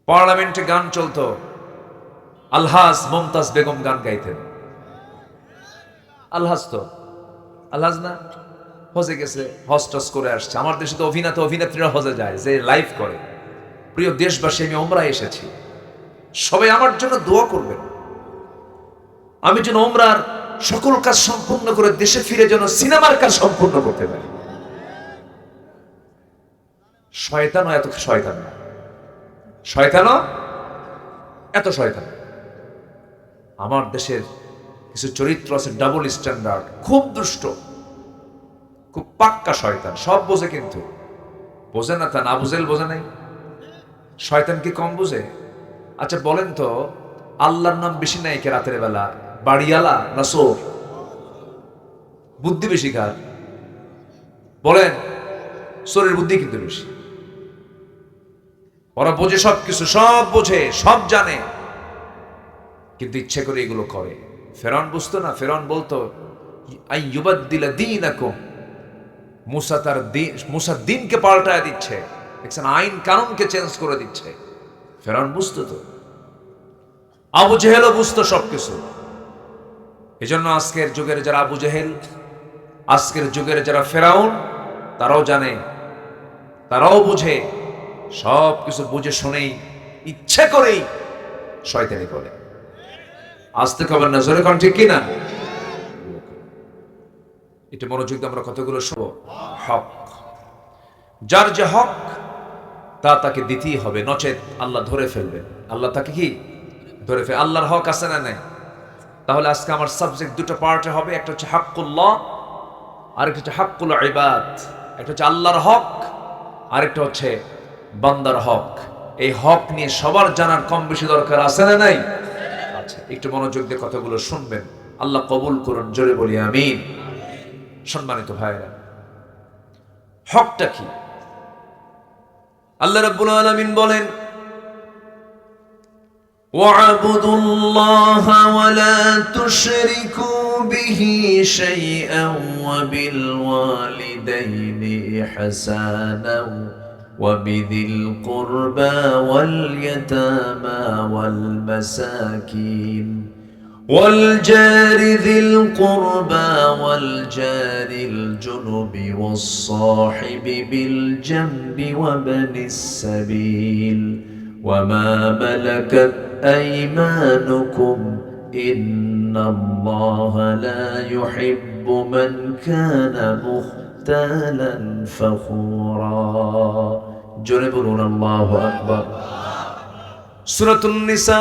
পার্লামেন্টে গান চলতো, আলহাজ মমতাজ বেগম গান গাইতেন। আলহাজ তো আলহাজ না, হজে গেছে, হজ টজ করে আসছে। আমার দেশে তো অভিনেত্রীরা হজে যায়, যে লাইভ করে। প্রিয় দেশবাসী, আমি ওমরায় এসেছি, সবাই আমার জন্য দোয়া করবেন, আমি যেন ওমরার সকল কাজ সম্পূর্ণ করে দেশে ফিরে যেন সিনেমার কাজ সম্পূর্ণ করতে পারি। শয়তানও এত শয়তান না, শয়তানও এত শয়তান। আমার দেশের কিছু চরিত্র আছে ডাবল স্ট্যান্ডার্ড, খুব দুষ্ট, খুব পাক্কা শয়তান, সব বোঝে কিন্তু বোঝে না তা না, বুঝেল বোঝে নাই। শয়তান কি কম বুঝে? আচ্ছা বলেন তো, আল্লাহর নাম বেশি নাই কে রাতের বেলা, বাড়িওয়ালা না চোর? বুদ্ধি বেশি কার বলেন? চোরের বুদ্ধি কিন্তু বেশি। ওরা বোঝে সবকিছু, সব বোঝে, সব জানে, কিন্তু ইচ্ছে করে এগুলো করে। ফেরাউন বুঝতো না, ফেরাউন বলতো আই ইউবাদদিলা দীনাকুম, মুসা তার দিন, মুসা দিনকে পাল্টায় দিচ্ছে, দেখছেন আইন কানুনকে চেঞ্জ করে দিচ্ছে। ফেরাউন বুঝতো তো, আবু জেহেলও বুঝতো সবকিছু। এজন্য আজকের যুগের যারা আবু জেহেল, আজকের যুগের যারা ফেরাউন, তারাও জানে, তারাও বুঝে, সব কিছু বুঝে শুনেই ইচ্ছে করেই শয়তানি করে। আসতে খবর না, জোরে কোন ঠিক কিনা? এটা মনোযোগ দিয়ে আমরা কতগুলো শুনবো। হক, যার যে হক তা তাকে দিতেই হবে, নচেত আল্লাহ ধরে ফেলবেন। আল্লাহ তাকে কি ধরে ফেলবে? আল্লাহর হক আছে না নাই? তাহলে আজকে আমার সাবজেক্ট দুটো পার্টে হবে, একটা হচ্ছে হাক্কুল্লাহ, আরেকটা হচ্ছে হাক্কুল ইবাদ। একটা হচ্ছে আল্লাহর হক, আরেকটা হচ্ছে বান্দার হক। এই হক নিয়ে সবার জানার কম বেশি দরকার আছে না নাই? আচ্ছা, একটু মনোযোগ দিয়ে কথাগুলো শুনবেন, আল্লাহ কবুল করুন, জোরে বলি আমিন। সম্মানিত ভাইরা, হকটা কি? আল্লাহ রাব্বুল আলামিন বলেন, وَاعْبُدُوا اللَّهَ وَلَا تُشْرِكُوا بِهِ شَيْئًا وَبِالْوَالِدَيْنِ إِحْسَانًا وَبِذِي الْقُرْبَى وَالْيَتَامَى وَالْمَسَاكِينِ وَالْجَارِ ذِي الْقُرْبَى وَالْجَارِ الْجُنُبِ وَالصَّاحِبِ بِالْجَنبِ وَابْنِ السَّبِيلِ وَمَا مَلَكَتْ أَيْمَانُكُمْ إِنَّ اللَّهَ لَا يُحِبُّ مَنْ كَانَ مُخْتَالًا فَخُورًا। জোরে বলুন আল্লাহু আকবার। সূরাতুন নিসা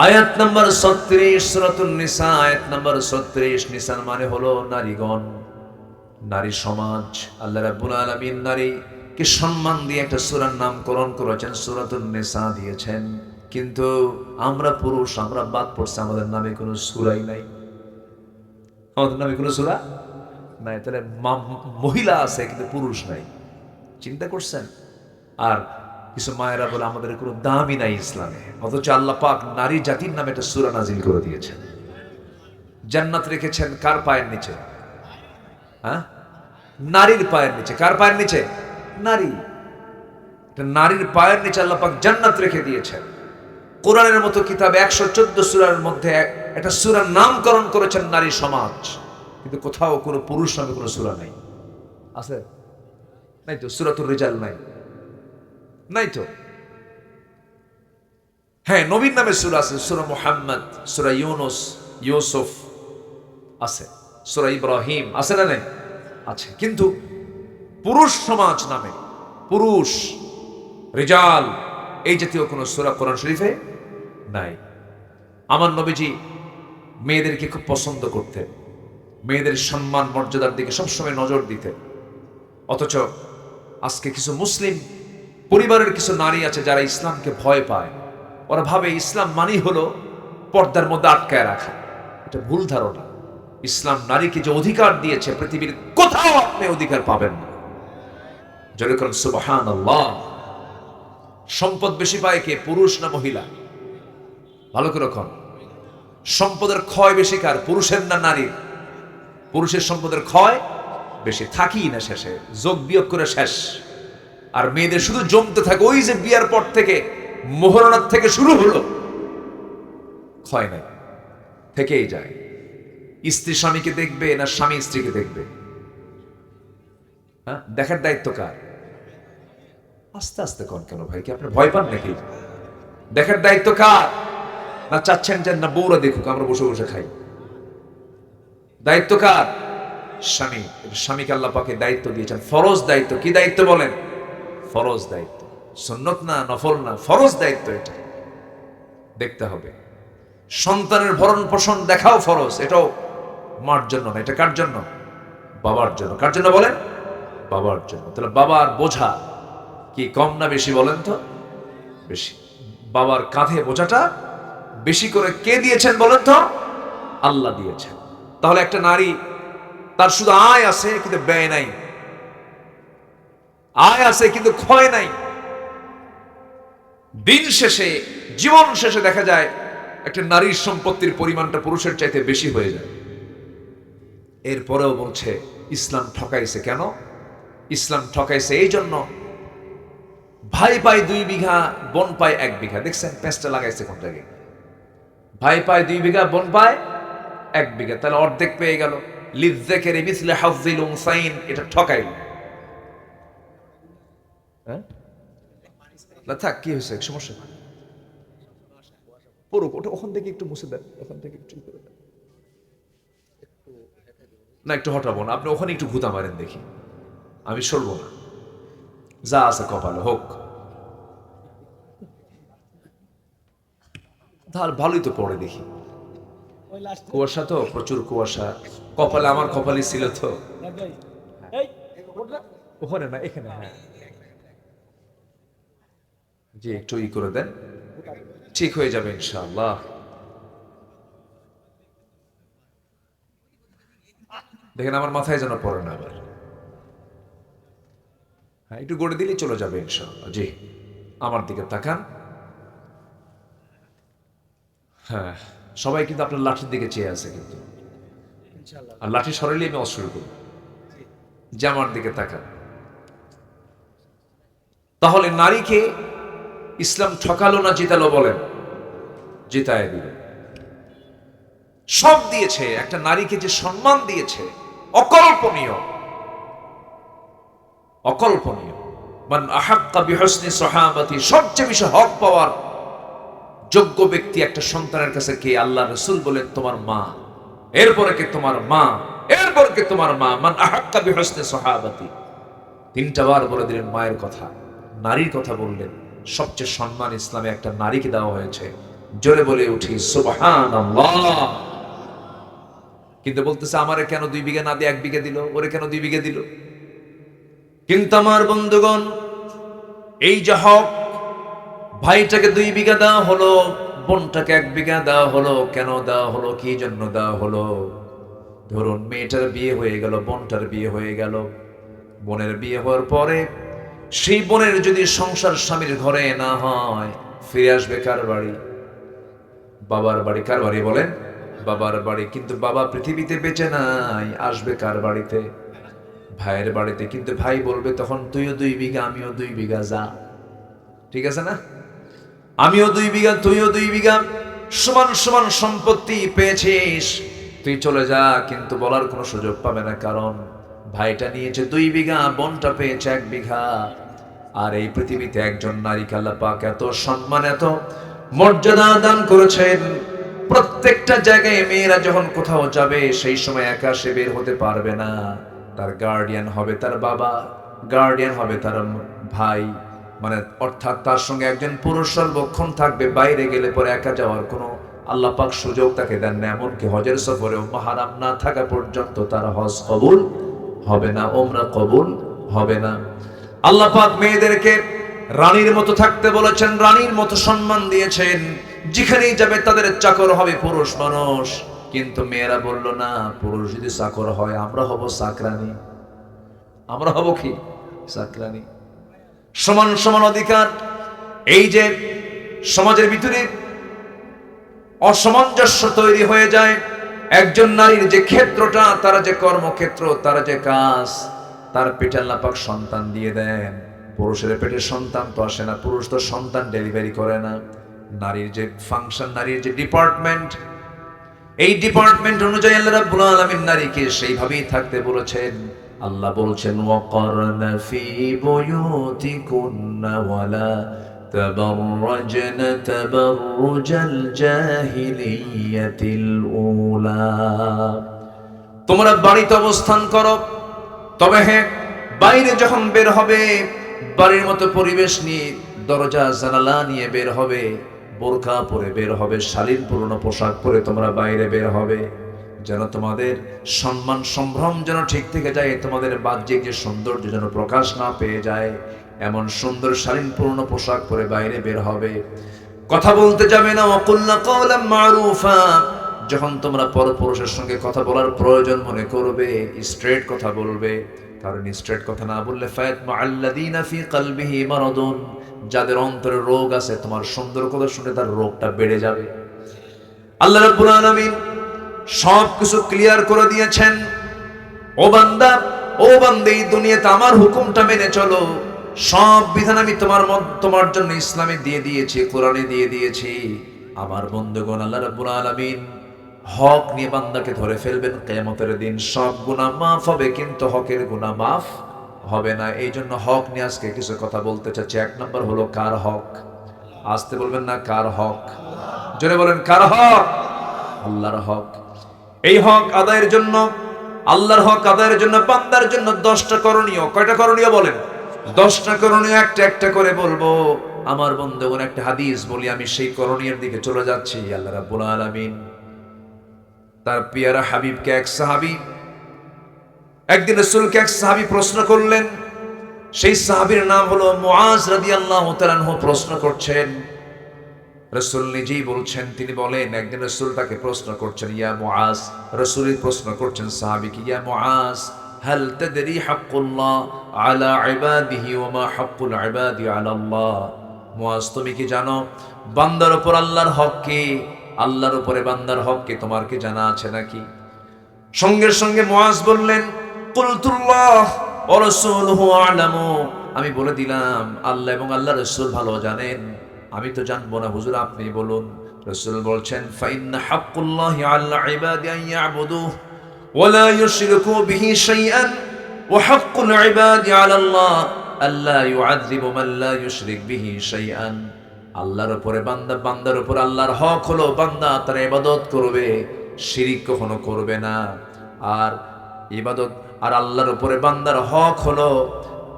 আয়াত নাম্বার 36, সূরাতুন নিসা আয়াত নাম্বার 36। নিসার মানে হলো নারীগণ, নারী সমাজ। আল্লাহ রাব্বুল আলামিন নারীকে সম্মান দিয়ে একটা সূরার নামকরণ করেছেন, সূরাতুন নিসা দিয়েছেন। কিন্তু আমরা পুরুষ, আমরা বাদ পড়ছি, আমাদের নামে কোনো সূরাই নাই। আমাদের নামে কোনো সূরা নাই। তাহলে মহিলা আছে কিন্তু পুরুষ নাই, চিন্তা করছেন? আর কিছু মায়েরা বলে আমাদের কোনো দামই নাই ইসলামে, অথচ আল্লাহ পাক নারী জাতির নামে একটা সূরা নাজিল করে দিয়েছেন। জান্নাত রেখেছেন কার পায়ের নিচে? হ্যাঁ, নারীর পায়ের নিচে। কার পায়ের নিচে? নারী। নারীর পায়ের নিচে আল্লাহ পাক জান্নাত রেখে দিয়েছেন। কোরআনের মতো কিতাবে 114 সূরার মধ্যে একটা সূরার নামকরণ করেছেন নারী সমাজ, কিন্তু কোথাও কোনো পুরুষ নামে কোনো সূরা নাই। আছে? নাই তো। সূরাতুর রিজাল নাই, নাই তো। হ্যাঁ, নবীর নামে সূরা আছে, সূরা মুহাম্মদ, সূরা ইউনুস, ইউসুফ আছে, সূরা ইব্রাহিম আছে না নাই? আছে। কিন্তু পুরুষ সমাজ নামে, পুরুষ রিজাল, এই জাতীয় কোনো সূরা কোরআন শরীফে নাই। আমার নবীজি মেয়েদেরকে খুব পছন্দ করতেন, মেয়েদের সম্মান মর্যাদার দিকে সবসময় নজর দিতেন। অথচ আজকে কিছু মুসলিম পরিবারের কিছু নারী আছে যারা ইসলামকে ভয় পায়। ওরা ভাবে ইসলাম মানেই হলো পর্দার মধ্যে আটকায় রাখা। এটা ভুল ধারণা। ইসলাম নারীকে যে অধিকার দিয়েছে, পৃথিবীর কোথাও আপনি অধিকার পাবেন না। যেরকম সুবহানাল্লাহ। সম্পদ বেশি পায় কে, পুরুষ না মহিলা? ভালো করে রাখুন। সম্পদের ক্ষয় বেশি কার, পুরুষের না নারীর? পুরুষের সম্পদের ক্ষয় বেশি, থাকি না শেষে, যোগ বিয়োগ করে শেষ। আর মেয়েদের শুধু জমতে থাকে। ওই যে বিয়ার পর থেকে মোহরণার থেকে শুরু হলো, ক্ষয় নাই, থেকেই যায়। স্ত্রী স্বামীকে দেখবে না স্বামী স্ত্রীকে দেখবে? হ্যাঁ, দেখার দায়িত্ব কার? আস্তে আস্তে কন কেন ভাই, কি আপনি ভয় পান নাকি? দেখার দায়িত্ব কার? না চাচ্ছেন যে না বউরা দেখুক, আমরা বসে বসে খাই? দায়িত্ব কার? স্বামী। স্বামীকে আল্লাহ পাকে দায়িত্ব দিয়েছেন, ফরজ দায়িত্ব। কি দায়িত্ব বলেন? ফরজ দায়িত্ব, সুন্নত না, নফল না, ফরজ দায়িত্ব। এটা দেখতে হবে। সন্তানের ভরণ পোষণ দেখাও ফরজ, এটাও মার জন্য না, এটা কার জন্য? বাবার জন্য। কার জন্য বলেন? বাবার জন্য। তাহলে বাবার বোঝা কি কম না বেশি বলেন তো? বেশি। বাবার কাঁধে বোঝাটা বেশি করে কে দিয়েছেন বলেন তো? আল্লাহ দিয়েছেন। তাহলে একটা নারী, তার শুধু আয় আছে কিন্তু ব্যয় নাই, আয় আছে কিন্তু ক্ষয় নাই। দিন শেষে, জীবন শেষে দেখা যায় একটা নারীর সম্পত্তির পরিমাণটা পুরুষের চাইতে বেশি হয়ে যায়। এরপরেও বলছে ইসলাম ঠকাইছে। কেন ইসলাম ঠকাইছে? এই জন্য ভাই পায় 2 বিঘা, বোন পায় 1 বিঘা। দেখছেন পেঁচটা লাগাইছে কোন জায়গায়? ভাই পায় 2 বিঘা, বোন পায় 1 বিঘা, তাহলে অর্ধেক পেয়ে গেল। লিযযাকারি মিসলে হাযযিল উনসাইন, এটা ঠকাইল। হ্যাঁ না থাক, কি হয়েছে, সমস্যা পুরো ওটা ওখান থেকে একটু মুছে দেন, ওখান থেকে একটু করে দেন না, একটু হটাবো না, আপনি ওখানে একটু ঘুতা মারেন দেখি, আমি সরবো না। যা আছে কপালে হোক। ধার ভালোই তো পড়ে দেখি, কুয়াশা তো প্রচুর কুয়াশা। কপালে, আমার কপালে ছিল তো। ওখানে না, এখানে। হ্যাঁ জি, একটু ই করে দেন, ঠিক হয়ে যাবে ইনশাআল্লাহ। দেখেন আমার মাথায় যেন পড়ে না আবার। হ্যাঁ, একটু গড়ে দিলেই চলে যাবে ইনশাআল্লাহ। জি, আমার দিকে তাকান। হ্যাঁ, সবাই কিন্তু আপনার লাঠির দিকে চেয়ে আছে কিন্তু, আর লাঠি সরাইলে আমি অস্ত্র করব। যে আমার দিকে তাকান। তাহলে নারীকে ইসলাম ঠকালো না জিতালো বলেন? জিতায় দিল। সব দিয়েছে। একটা নারীকে যে সম্মান দিয়েছে, অকল্পনীয়, অকল্পনীয়। মান আহাক্কা বিহসনি সাহাবাতি, সবচেয়ে বেশি হক পাওয়ার যোগ্য ব্যক্তি একটা সন্তানের কাছে কে? আল্লাহ রাসূল বলেন তোমার মা। এরপরে কে? তোমার মা। এরপর কে? তোমার মা। মান আহাক্কা বিহসনি সাহাবাতি, 3টা বার বলে দিলেন মায়ের কথা, নারীর কথা বললেন। সবচেয়ে সম্মান ইসলামে একটা নারীকে দেওয়া হয়েছে। জোরে বলে উঠি সুবহানাল্লাহ। কিন্তু বলতেছে আমারে কেন 2 বিঘা না দিয়ে 1 বিঘা দিল, ওরে কেন 2 বিঘা দিল? কিন্তু আমার বন্ধুগণ, এই যে হক, ভাইটাকে 2 বিঘা দেওয়া হলো, বোনটাকে 1 বিঘা দেওয়া হলো, কেন দেওয়া হলো, কি জন্য দেওয়া হলো? ধরুন মেয়েটার বিয়ে হয়ে গেল, বোনটার বিয়ে হয়ে গেল। বোনের বিয়ে হওয়ার পরে সেই বোনের যদি সংসার স্বামীর ঘরে না হয়, ফিরে আসবে কার বাড়ি? বাবার বাড়ি। কার বাড়ি বলেন? বাবার বাড়ি। কিন্তু বাবা পৃথিবীতে বেঁচে নাই, আসবে কার বাড়িতে? ভাইয়ের বাড়িতে। কিন্তু ভাই বলবে তখন তুইও 2 বিঘা, আমিও 2 বিঘা, যা। ঠিক আছে না? আমিও 2 বিঘা, তুইও 2 বিঘা, সমান সমান সম্পত্তি পেয়েছিস, তুই চলে যা। কিন্তু বলার কোনো সুযোগ পাবে না, কারণ ভাইটা নিয়েছে 2 বিঘা, বোনটা পেয়েছে 1 বিঘা। আর এই পৃথিবীতে একজন নারীকে আল্লাহ পাক এত সম্মান, এত মর্যাদা দান করেছেন। প্রত্যেকটা জায়গায় মেয়েরা যখন কোথাও যাবে, সেই সময় একা সে বের হতে পারবে না। তার গার্ডিয়ান হবে তার বাবা, গার্ডিয়ান হবে তার ভাই, মানে অর্থাৎ তার সঙ্গে একজন পুরুষ সর্বক্ষণ থাকবে। বাইরে গেলে পরে একা যাওয়ার কোনো আল্লাহ পাক সুযোগ তাকে দেন না। এমনকি হজের সফরেও মাহরাম না থাকা পর্যন্ত তার হজ কবুল হবে না, ওমরা কবুল হবে না। আল্লাহ পাক মেয়েদেরকে রানীর মতো থাকতে বলেছেন, রানীর মতো সম্মান দিয়েছেন। যেখানেই যাবে তাদের চাকর হবে পুরুষ মানুষ। কিন্তু মেয়েরা বলল না, পুরুষ যদি চাকর হয় আমরা হব চাকরানী। আমরা হব কি? চাকরানী। সমান সমান অধিকার। এই যে সমাজের ভিতরে অসামঞ্জস্য তৈরি হয়ে যায়, একজন নারীর যে ক্ষেত্রটা, তার যে কর্মক্ষেত্র, তার যে কাজ, তার পেটে আল্লাহ পাক সন্তান দিয়ে দেন। পুরুষের পেটে সন্তান তো আসে না, পুরুষ তো সন্তান ডেলিভারি করে না। নারীর যে ফাংশন, নারীর যে ডিপার্টমেন্ট, এই ডিপার্টমেন্ট অনুযায়ী আল্লাহ রাব্বুল আলামিন নারীকে সেইভাবেই থাকতে বলেছেন। আল্লাহ বলছেন ওয়াকারনা ফি বুয়ুতিকুন্না ওয়ালা তাবাররাজনা তাবাররুজাল জাহিলিয়াতিল উলা। তোমরা বাড়িতে অবস্থান করো, তবে হ্যাঁ বাইরে যখন বের হবে বাড়ির মতো পরিবেশ নিয়ে, দরজা জানালা নিয়ে বের হবে, বোরকা পরে বের হবে, শালীন পুরনো পোশাক পরে তোমরা বাইরে বের হবে, যেন তোমাদের সম্মান সম্ভ্রম যেন ঠিক থেকে যায়, তোমাদের বাহ্যিক যে সৌন্দর্য যেন প্রকাশ না পেয়ে যায়, এমন সুন্দর শালীন পুরনো পোশাক পরে বাইরে বের হবে। কথা বলতে যাবে না, ওয়াকুলনা কাওলাম মারুফা। যখন তোমরা পরপুরুষের সঙ্গে কথা বলার প্রয়োজন মনে করবে, স্ট্রেট কথা বলবে, কারণ স্ট্রেট কথা না বললে ফায়াতমা আল্লাযীনা ফী কলবিহি মারাদুন, যাদের অন্তরে রোগ আছে, তোমার সুন্দর কথা শুনে তার রোগটা বেড়ে যাবে। আল্লাহ রাব্বুল আলামিন সবকিছু ক্লিয়ার করে দিয়েছেন। ও বান্দা, ও বান্দী, এই দুনিয়াতে আমার হুকুমটা মেনে চলো। সব বিধান আমি তোমার জন্য ইসলামে দিয়ে দিয়েছি, কোরআনে দিয়ে দিয়েছি। আমার বন্ধুগণ, আল্লাহ রাব্বুল আলামিন হক নিয়ে বান্দাকে ধরে ফেলবেন কিয়ামতের দিন। সব গুনাহ মাফ হবে, কিন্তু হকের গুনাহ মাফ হবে না। এই জন্য হক নিয়ে আজকে কিছু কথা বলতে চাচ্ছি। এক নম্বর হলো কার হক? আসতে বলবেন না, কার হক? জোরে বলেন, কার হক? আল্লাহর হক। এই হক আদায়ের জন্য, আল্লাহর হক আদায়ের জন্য বান্দার জন্য 10টা করণীয়। কয়টা করণীয় বলেন? 10টা করণীয়, একটা একটা করে বলবো। আমার বন্ধুগণ, একটা হাদিস বলি, আমি সেই করণীয়ের দিকে চলে যাচ্ছি। আল্লাহ রাব্বুল আলামিন তার পিয়ারা হাবিবকে, এক সাহাবী, একদিন রাসূলকে এক সাহাবী প্রশ্ন করলেন। সেই সাহাবীর নাম হলো মুআজ রাদিয়াল্লাহু তাআলা আনহু। প্রশ্ন করছেন, রাসূল নিজেই বলছেন, তিনি বলেন, একদিন রাসূল তাকে প্রশ্ন করছেন, ইয়া মুআজ, রাসূলই প্রশ্ন করছেন সাহাবীকে, ইয়া মুআজ, হাল তাদরি হাক্কুল্লাহ আলা ইবাদিহি ওয়া মা হাক্কুল ইবাদি আলা আল্লাহ? মুআজ, তুমি কি জানো বান্দার উপর আল্লাহর হক কি? আল্লাহর উপরে বান্দার হক কি তোমার কি জানা আছে নাকি? সঙ্গে সঙ্গে মুআজ বললেন, কুলতুল্লাহ ওয়া রাসূলুহু আ'লামু, আমি বলে দিলাম আল্লাহ এবং আল্লাহর রাসূল ভালো জানেন, আমি তো জানবো না, হুজুর আপনি বলুন। রাসূল বলছেন, ফাইন্না হাক্কুল্লাহি আলা ইবাদি আন ইয়াবুদুহু ওয়া লা ইউশরিকু বিহি শাইআন ওয়া হাক্কুল ইবাদি আলা আল্লাহ আল্লা ইউআযযিবু মান লা ইউশরিক বিহি শাইআন। আল্লাহর উপরে বান্দার উপর আল্লাহর হক হলো বান্দা তার ইবাদত করবে, শিরিক কখনো করবে না। আর ইবাদত, আর আল্লাহর উপরে বান্দার হক হলো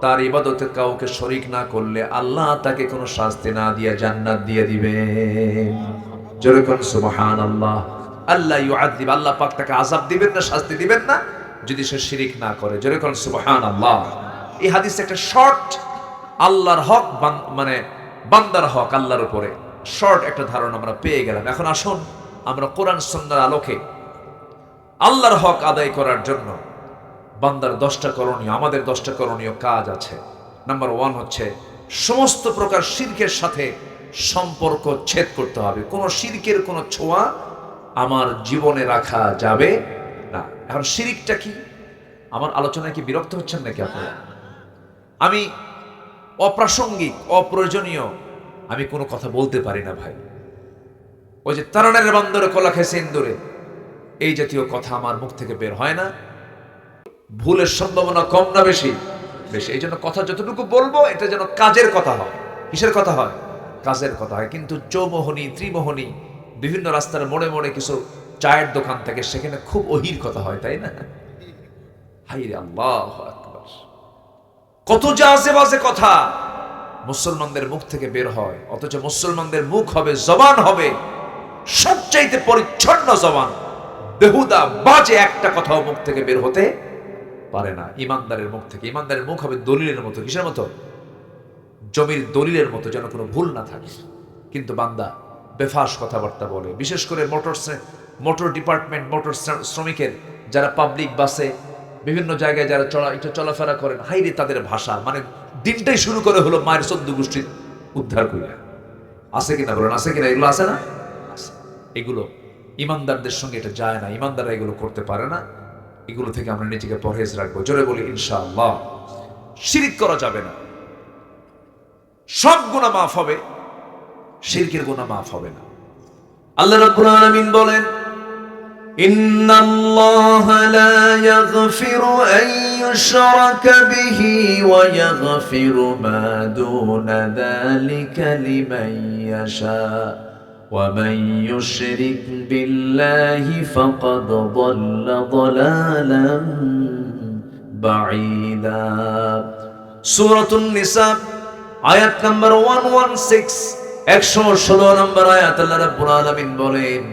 তার ইবাদতে কাউকে শরীক না করলে আল্লাহ তাকে কোনো শাস্তি না দিয়ে জান্নাত দিয়ে দিবে। জোরে কোন সুবহানাল্লাহ। আল্লাহ ইউআযিব, আল্লাহ পাক তাকে আযাব দিবেন না, শাস্তি দিবেন না যদি সে শিরিক না করে। জোরে কোন সুবহানাল্লাহ। এই হাদিসে একটা শর্ট আল্লাহর হক, মানে বান্দার হক আল্লাহর উপরে, শর্ট একটা ধারণা আমরা পেয়ে গেলাম। এখন আসুন আমরা কোরআন সুন্নাহর আলোকে আল্লাহর হক আদায় করার জন্য বান্দার 10টা করণীয়, আমাদের 10টা করণীয় কাজ আছে। নাম্বার 1 হচ্ছে সমস্ত প্রকার শিরকের সাথে সম্পর্ক ছেদ করতে হবে। কোনো শিরকের কোনো ছোঁয়া আমার জীবনে রাখা যাবে না। এখন শিরিকটা কি? আমার আলোচনায় কি বিরক্ত হচ্ছেন নাকি আপনারা? আমি অপ্রাসঙ্গিক, অপ্রয়োজনীয় আমি কোনো কথা বলতে পারি না ভাই। ওই যে তারানের বান্দরে কলা খেয়েছে ইন্দুরে, এই জাতীয় কথা আমার মুখ থেকে বের হয় না। ভুলের সম্ভাবনা কম না বেশি? বেশি। এই জন্য কথা যতটুকু বলবো এটা যেন কাজের কথা হয়। কিসের কথা হয়? কাজের কথা হয়। কিন্তু চৌমোহনী, ত্রিমোহনী, বিভিন্ন রাস্তার মোড়ে মোড়ে কিছু চায়ের দোকান থেকে, সেখানে খুব অহির কথা হয়, তাই না? হাই রে আল্লাহু আকবার, কত যে আজে বাজে কথা মুসলমানদের মুখ থেকে বের হয়, অথচ মুসলমানদের মুখ হবে, জবান হবে সবচাইতে পরিচ্ছন্ন জবান। বেহুদা বাজে একটা কথাও মুখ থেকে বের হতে পারে না ইমানদারের মুখ থেকে। ইমানদারের মুখ হবে দলিলের মতো। কিসের মতো? জমির দলিলের মতো, যেন কোনো ভুল না থাকে। কিন্তু বান্দা বেফাস কথাবার্তা বলে, বিশেষ করে মোটর ডিপার্টমেন্ট, মোটর শ্রমিকের যারা পাবলিক বাসে বিভিন্ন জায়গায় যারা একটু চলাফেরা করেন, হাইরে তাদের ভাষা, মানে দিনটাই শুরু করে হলো মায়ের 14 গোষ্ঠীর উদ্ধার করিয়া। আছে কিনা বলেন? আছে কিনা? এগুলো আছে না? এগুলো ইমানদারদের সঙ্গে এটা যায় না, ইমানদাররা এগুলো করতে পারে না। এগুলো থেকে আমরা নিজেকে পরহেজ রাখবো। জোরে বলি ইনশাআল্লাহ। শিরিক করা যাবে না। সব গুনাহ মাফ হবে, শিরকের গুনাহ মাফ হবে না। আল্লাহ রাব্বুল আলামিন বলেন, ইন্নাল্লাহা লা ইয়াগফিরু আন ইউশরাকা বিহি ওয়া ইয়াগফিরু মা দুনা যালিকা লিমান ইয়াশা ওয়া মান ইউশরিক বিল্লাহি ফাকাদ দাল্লা দালালান বাঈদা। সূরাতুন নিসা আয়াত নাম্বার 116, 116 নম্বর আয়াত। আল্লাহ রাব্বুল আলামিন বলেন,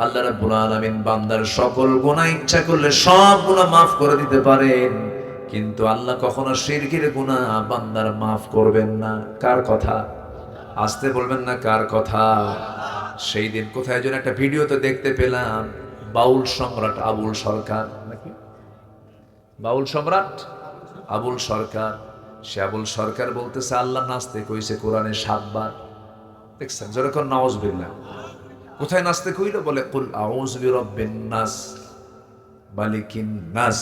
আল্লাহ রাব্বুল আলামিন বান্দার সকল গুনাহ ইচ্ছা করলে সব গুনাহ মাফ করে দিতে পারেন, কিন্তু আল্লাহ কখনো শিরকের গুনাহ বান্দার মাফ করবেন না। কার কথা? আসতে বলবেন না, কার কথা? সেই দিন কোথায় যেন একটা ভিডিওতে দেখতে পেলাম, বাউল সম্রাট আবুল সরকার, নাকি বাউল সম্রাট আবুল সরকার, সে আবুল সরকার বলতেছে আল্লাহ নাচতে কইছে কোরআনে 7 বার। দেখছেন? যেরকম নাউজুবিল্লাহ। কোথায় নাচতে কইলো? বলে কুল আউযু বিরাব্বিন নাস মালিকিন নাস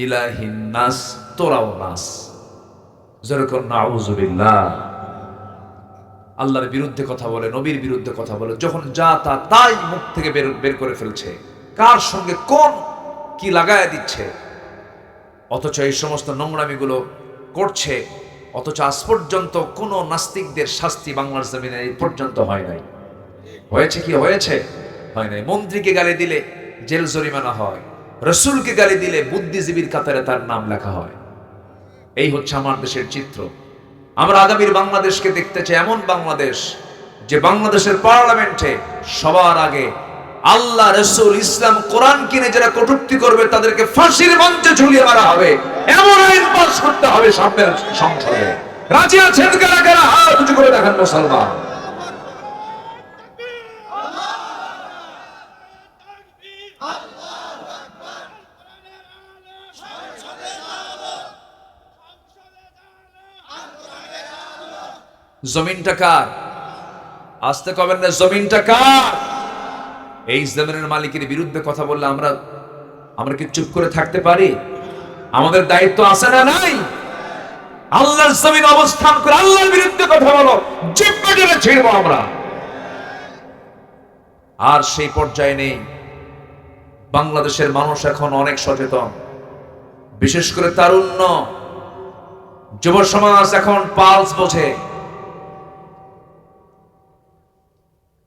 ইলাহিন নাস, তোরাও নাস। যেরকম নাউজুবিল্লাহ। আল্লাহর বিরুদ্ধে কথা বলে, নবীর বিরুদ্ধে কথা বলে, যখন যা তা তাই মুখ থেকে বের করে ফেলছে, কার সঙ্গে কোন কি লাগায় দিচ্ছে, অথচ এই সমস্ত নোংরামিগুলো করছে, অথচ আজ পর্যন্ত কোন নাস্তিকদের শাস্তি বাংলার জমিনে এই পর্যন্ত হয় নাই। হয়েছে কি? হয়েছে? হয় নাই। মন্ত্রীকে গালি দিলে জেল জরিমানা হয়, রাসূলকে গালি দিলে বুদ্ধিজীবীর কাতারে তার নাম লেখা হয়। এই হচ্ছে আমার দেশের চিত্র। আমরা আগামীর বাংলাদেশকে দেখতে চাই এমন বাংলাদেশ, যে বাংলাদেশের পার্লামেন্টে সবার আগে আল্লাহ, রাসূল, ইসলাম, কোরআন কিনে যারা কটূক্তি করবে তাদেরকে ফাঁসির মঞ্চে ঝুলিয়ে মারা হবে, এমন আইন পাস করতে হবে সামনের সংসদে। রাজি আছেন কারা কারা? হাত উঁচু করে দেখান মুসলমান। জমিনটা কার? আসতে কবেন না, জমিনটা কার? এই জমিনের মালিকের বিরুদ্ধে কথা বললে আমরা কি চুপ করে থাকতে পারি? আমাদের দায়িত্ব আছে না নাই? আল্লাহর জমিন অবস্থান করে আল্লাহর বিরুদ্ধে কথা বলো, জিব্বা টেনে ছিড়বো আমরা। আর সেই পর্যায়ে নেই। বাংলাদেশের মানুষ এখন অনেক সচেতন, বিশেষ করে তারুণ্য, যুব সমাজ এখন পালস বোঝে।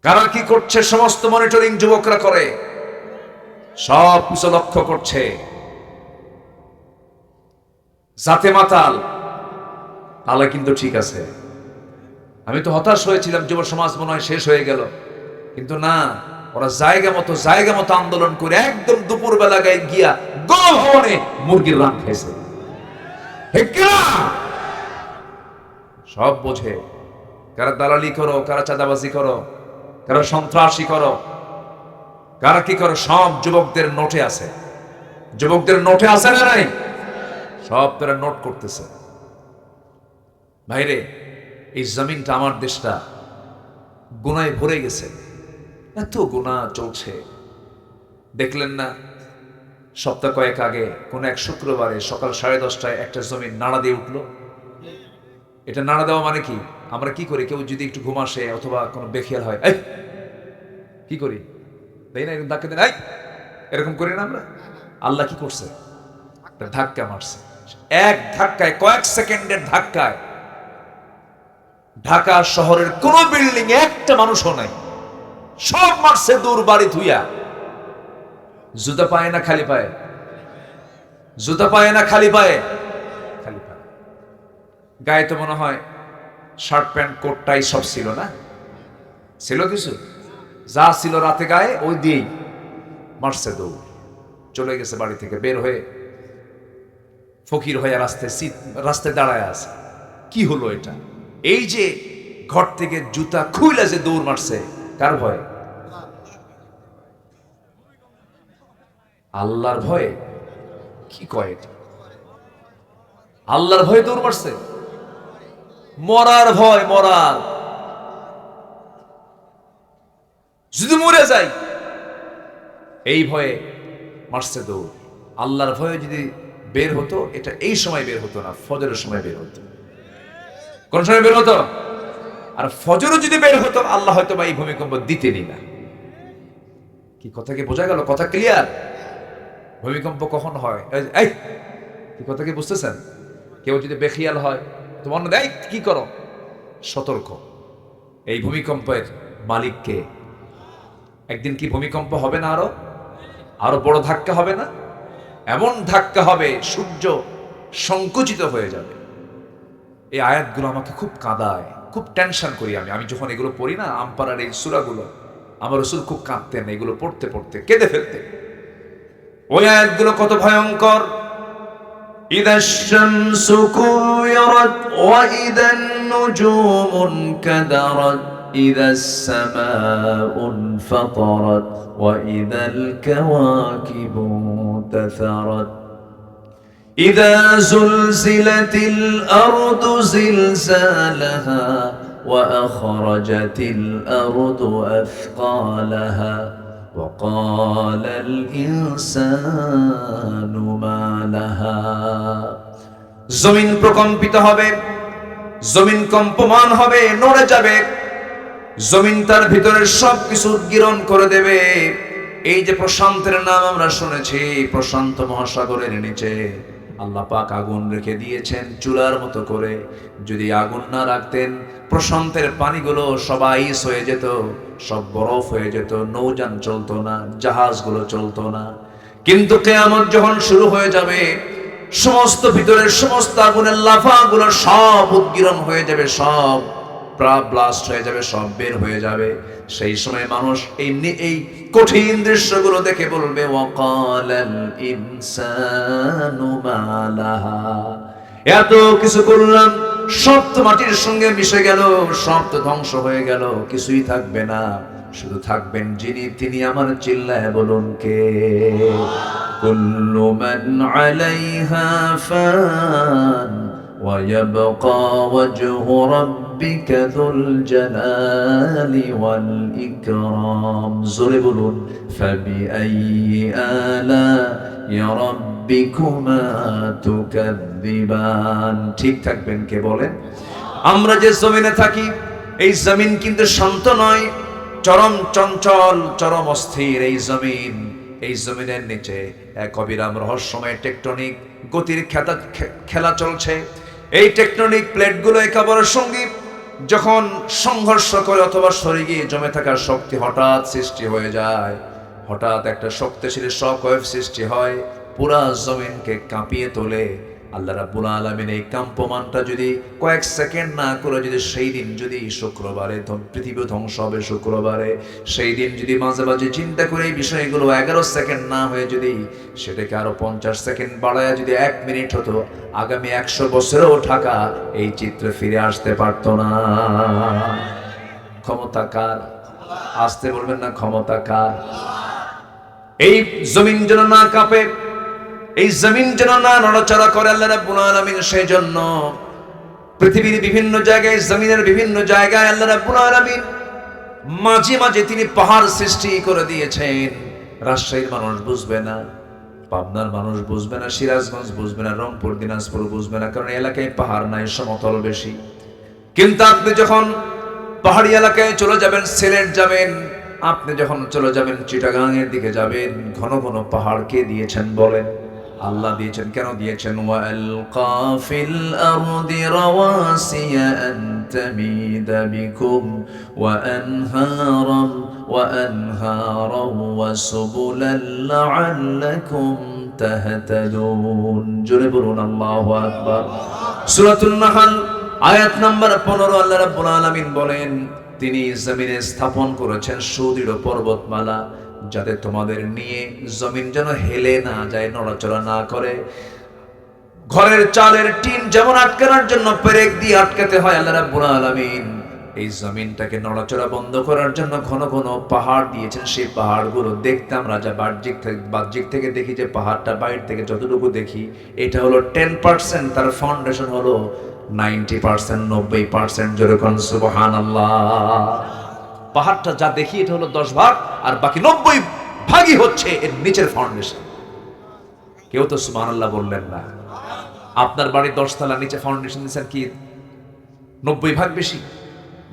কারা কি করছে সমস্ত মনিটরিং যুবকরা করে, সব কিছু লক্ষ্য করছে। জাতে মাতাল তাহলে কিন্তু ঠিক আছে। আমি তো হতাশ হয়েছিলাম, যুব সমাজ মনে হয় শেষ হয়ে গেল, কিন্তু না, ওরা জায়গা মতো আন্দোলন করে একদম দুপুর বেলা গায়ে গিয়া গণভবনে মুরগির রান খাইছে। সব বোঝে। কারা দালালি করো, কারা চাঁদাবাজি করো, কারা সন্ত্রাসী করো, কারা কি করো, সব যুবকদের নোটে আছে। যুবকদের নোটে আছে না নাই? সব তারা নোট করতেছে। ভাইরে, এই জমিনটা, আমার দেশটা গুনায় ভরে গেছে। এত গুনাহ চলছে। দেখলেন না সপ্তাহ কয়েক আগে কোন এক শুক্রবারে সকাল 10:30টায় একটা জমিন নাড়া দিয়ে উঠলো। এটা নাড়া দেওয়া মানে কি? আমরা কি করি, কেউ যদি একটু ঘুম আসে অথবা কোনো বেখেয়াল হয়, এই কি করি, তাই না, এরকম ধাক্কা দেন, এই এরকম করি না আমরা? আল্লাহ কি করছে? একটা ধাক্কা মারছে। এক ধাক্কায়, কয়েক সেকেন্ডের ধাক্কায় ঢাকা শহরের কোন বিল্ডিং একটা মানুষও নাই, সব মারছে দূর বাড়ি ধুইয়া। জুতা পায় না খালি পায়ে? জুতা পায় না খালি পায়ে? খালি পায়ে। গায়ে তো মনে হয় শার্ট প্যান্ট কোট টাই সব ছিল না? ছিল কিছু? যা ছিল রাতে গায়ে ওই দিয়েই মারছে দৌড়। চলে গেছে বাড়ি থেকে বের হয়ে, ফকির হয়ে রাস্তায় দাঁড়ায় আছে। কি হলো এটা? এই যে ঘর থেকে জুতা খুইলা যে দৌড় মারছে, কার ভয়ে? আল্লাহর ভয়ে। কি কয় এটা? আল্লাহর ভয়ে দৌড় মারছে? মরার ভয়, মরার। যদি মরে যাই এই ভয়ে মারছে দৌড়। আল্লাহর ভয়ে যদি বের হতো, এটা এই সময় বের হতো না, ফজরের সময় বের হতো। কোন সময় বের হতো? আর ফজরও যদি বের হতো আল্লাহ হয়তো বা এই ভূমিকম্প দিতেনই না। কি কথা কি বোঝা গেল? কথা ক্লিয়ার? ভূমিকম্প কখন হয়? এই কি কথা কি বুঝতেছেন? কেউ যদি বেখিয়াল হয় তো মনে দেয় কি করো, সতর্ক। এই ভূমিকম্পের মালিককে। একদিন কি ভূমিকম্প হবে না? আরো আরো বড় ধাক্কা হবে না? এমন ধাক্কা হবে সূর্য সংকুচিত হয়ে যাবে। এই আয়াতগুলো আমাকে খুব কাঁদায়, খুব টেনশন করি আমি যখন এগুলো পড়ি না, আমপারার এই সূরাগুলো, আমার রাসূল খুব কাঁদতেন এগুলো পড়তে পড়তে, কেঁদে ফেলতেন। ওই আয়াতগুলো কত ভয়ঙ্কর। إذا الشمس كورت وإذا النجوم انكدرت إذا السماء انفطرت وإذا الكواكب انتثرت إذا زلزلت الأرض زلزالها وأخرجت الأرض أثقالها وقال الإنسان ما لها জমিন প্রকম্পিত হবে, জমিন কম্পমান হবে, নড়ে যাবে, জমিন তার ভিতরের সবকিছু উদ্গীরণ করে দেবে। এই যে প্রশান্তের নাম আমরা শুনেছি, প্রশান্ত মহাসাগরের নিচে আল্লাহ পাক আগুন রেখে দিয়েছেন চুলার মতো করে। যদি আগুন না রাখতেন প্রশান্তের পানিগুলো সব আইস হয়ে যেত, সব বরফ হয়ে যেত, নৌযান চলতো না, জাহাজগুলো চলতো না। কিন্তু কিয়ামত যখন শুরু হয়ে যাবে, সমস্ত ভিতরের সমস্ত আগুনের লাফাগুলো সব উদ্গীরণ হয়ে যাবে, সব ব্লাস্ট হয়ে যাবে, সব বের হয়ে যাবে। সেই সময় মানুষ এই কঠিন দৃশ্যগুলো দেখে বলবে ওয়াকালাল ইনসানু মা লাহা, এত কিছু করলাম সব তো মাটির সঙ্গে মিশে গেল, সব তো ধ্বংস হয়ে গেল, কিছুই থাকবে না, শুধু থাকবেন যিনি, তিনি আমার চিল্লায় বলুন কে? কুল্লু মান আলাইহা ফান ওয়া ইয়াবকা ওয়াজহু রাব্বিকা যুল জালালি ওয়াল ইকরাম। জোরে বলুন ফাবিআইয়ি আলা'i রাব্বিকুমা তুকাযযিবান। ঠিক থাকবেন কে বলেন? আমরা যে জমিনে থাকি এই জমিন কিন্তু শান্ত নয়, চরম চঞ্চল, চরম অস্থির এই জমিন। এই জমিনের নিচে এক অবিরাম রহস্যময় টেকটনিক গতির খেলা চলছে। এই টেকটনিক প্লেটগুলো একে অপরের সঙ্গে যখন সংঘর্ষ করে অথবা সরে গিয়ে জমে থাকার শক্তি হঠাৎ সৃষ্টি হয়ে যায়, হঠাৎ একটা শক্তিশালী শকওয়েভ সৃষ্টি হয়, পুরা জমিনকে কাঁপিয়ে তোলে। আল্লাহ রাব্বুল আলামিন এই কম্পমানটা যদি কয়েক সেকেন্ড না করে, যদি সেই দিন যদি শুক্রবারে পৃথিবী ধ্বংস হবে শুক্রবারে, সেই দিন যদি মাঝে মাঝে চিন্তা করে এই বিষয়গুলো 11 সেকেন্ড না হয়ে যদি সেটাকে আরো 50 সেকেন্ড বাড়ায় যদি 1 মিনিট হতো, আগামী 100 বছরেও ঢাকা এই চিত্রে ফিরে আসতে পারতো না। ক্ষমতা কার? আসতে বলবেন না, ক্ষমতা কার? এই জমিন যেন না কাঁপে, এই জমিন যেন না নড়াচড়া করে আল্লাহ রাব্বুল আলামিন সেই জন্য পৃথিবীর বিভিন্ন জায়গায়, জমিনের বিভিন্ন জায়গায় আল্লাহ রাব্বুল আলামিন মাঝে মাঝে তিনি পাহাড় সৃষ্টি করে দিয়েছেন। রাজশাহীর মানুষ বুঝবে না, পাবনার মানুষ বুঝবে না, সিরাজগঞ্জ বুঝবে না, রংপুর দিনাজপুর বুঝবে না, কারণ এলাকায় পাহাড় নাই, সমতল বেশি। কিন্তু আপনি যখন পাহাড়ি এলাকায় চলে যাবেন, সিলেট যাবেন, আপনি যখন চলে যাবেন চিটাগাং এর দিকে যাবেন, ঘন ঘন পাহাড় কে দিয়েছেন বলেন? আল্লাহ দিয়েছেন। কেন দিয়েছেন? ওয়ালকা ফিল আরদি রাওয়াসিয়া আন তামিদা বিকুম ওয়া আনহারাম ওয়া সুবুলান লাআল্লাকুম তাহতাদুন। জোরে বলুন আল্লাহু আকবার। সূরাতুন নাহল আয়াত নাম্বার 15 আল্লাহ রাব্বুল আলামিন বলেন তিনি জমিনে স্থাপন করেছেন সুদৃঢ় পর্বতমালা, যাতে তোমাদের নিয়ে জমিন যেন হেলে না যায়, নড়াচড়া না করে। ঘরের চালের টিন যেমন আটকানোর জন্য পেরেক দিয়ে আটকাতে হয়, আল্লাহ রাব্বুল আলামিন এই জমিনটাকে নড়াচড়া বন্ধ করার জন্য ঘন ঘন পাহাড় দিয়েছেন। সেই পাহাড়গুলো দেখতে আমরা যা বাহ্যিক থেকে দেখি, যে পাহাড়টা বাইরে থেকে যতটুকু দেখি, এটা হলো 10%, তার ফাউন্ডেশন হলো 90%, 90%। যেরকম সুবহানাল্লাহ। পাহাড়টা যা দেখি এটা হলো 10 ভাগ, আর বাকি 90 ভাগই হচ্ছে এর নিচের ফাউন্ডেশন। কেউ তো সুবহানাল্লাহ বললেন না। আপনার বাড়ি 10 তলা, নিচে ফাউন্ডেশন দিয়েছেন কি 90 ভাগ বেশি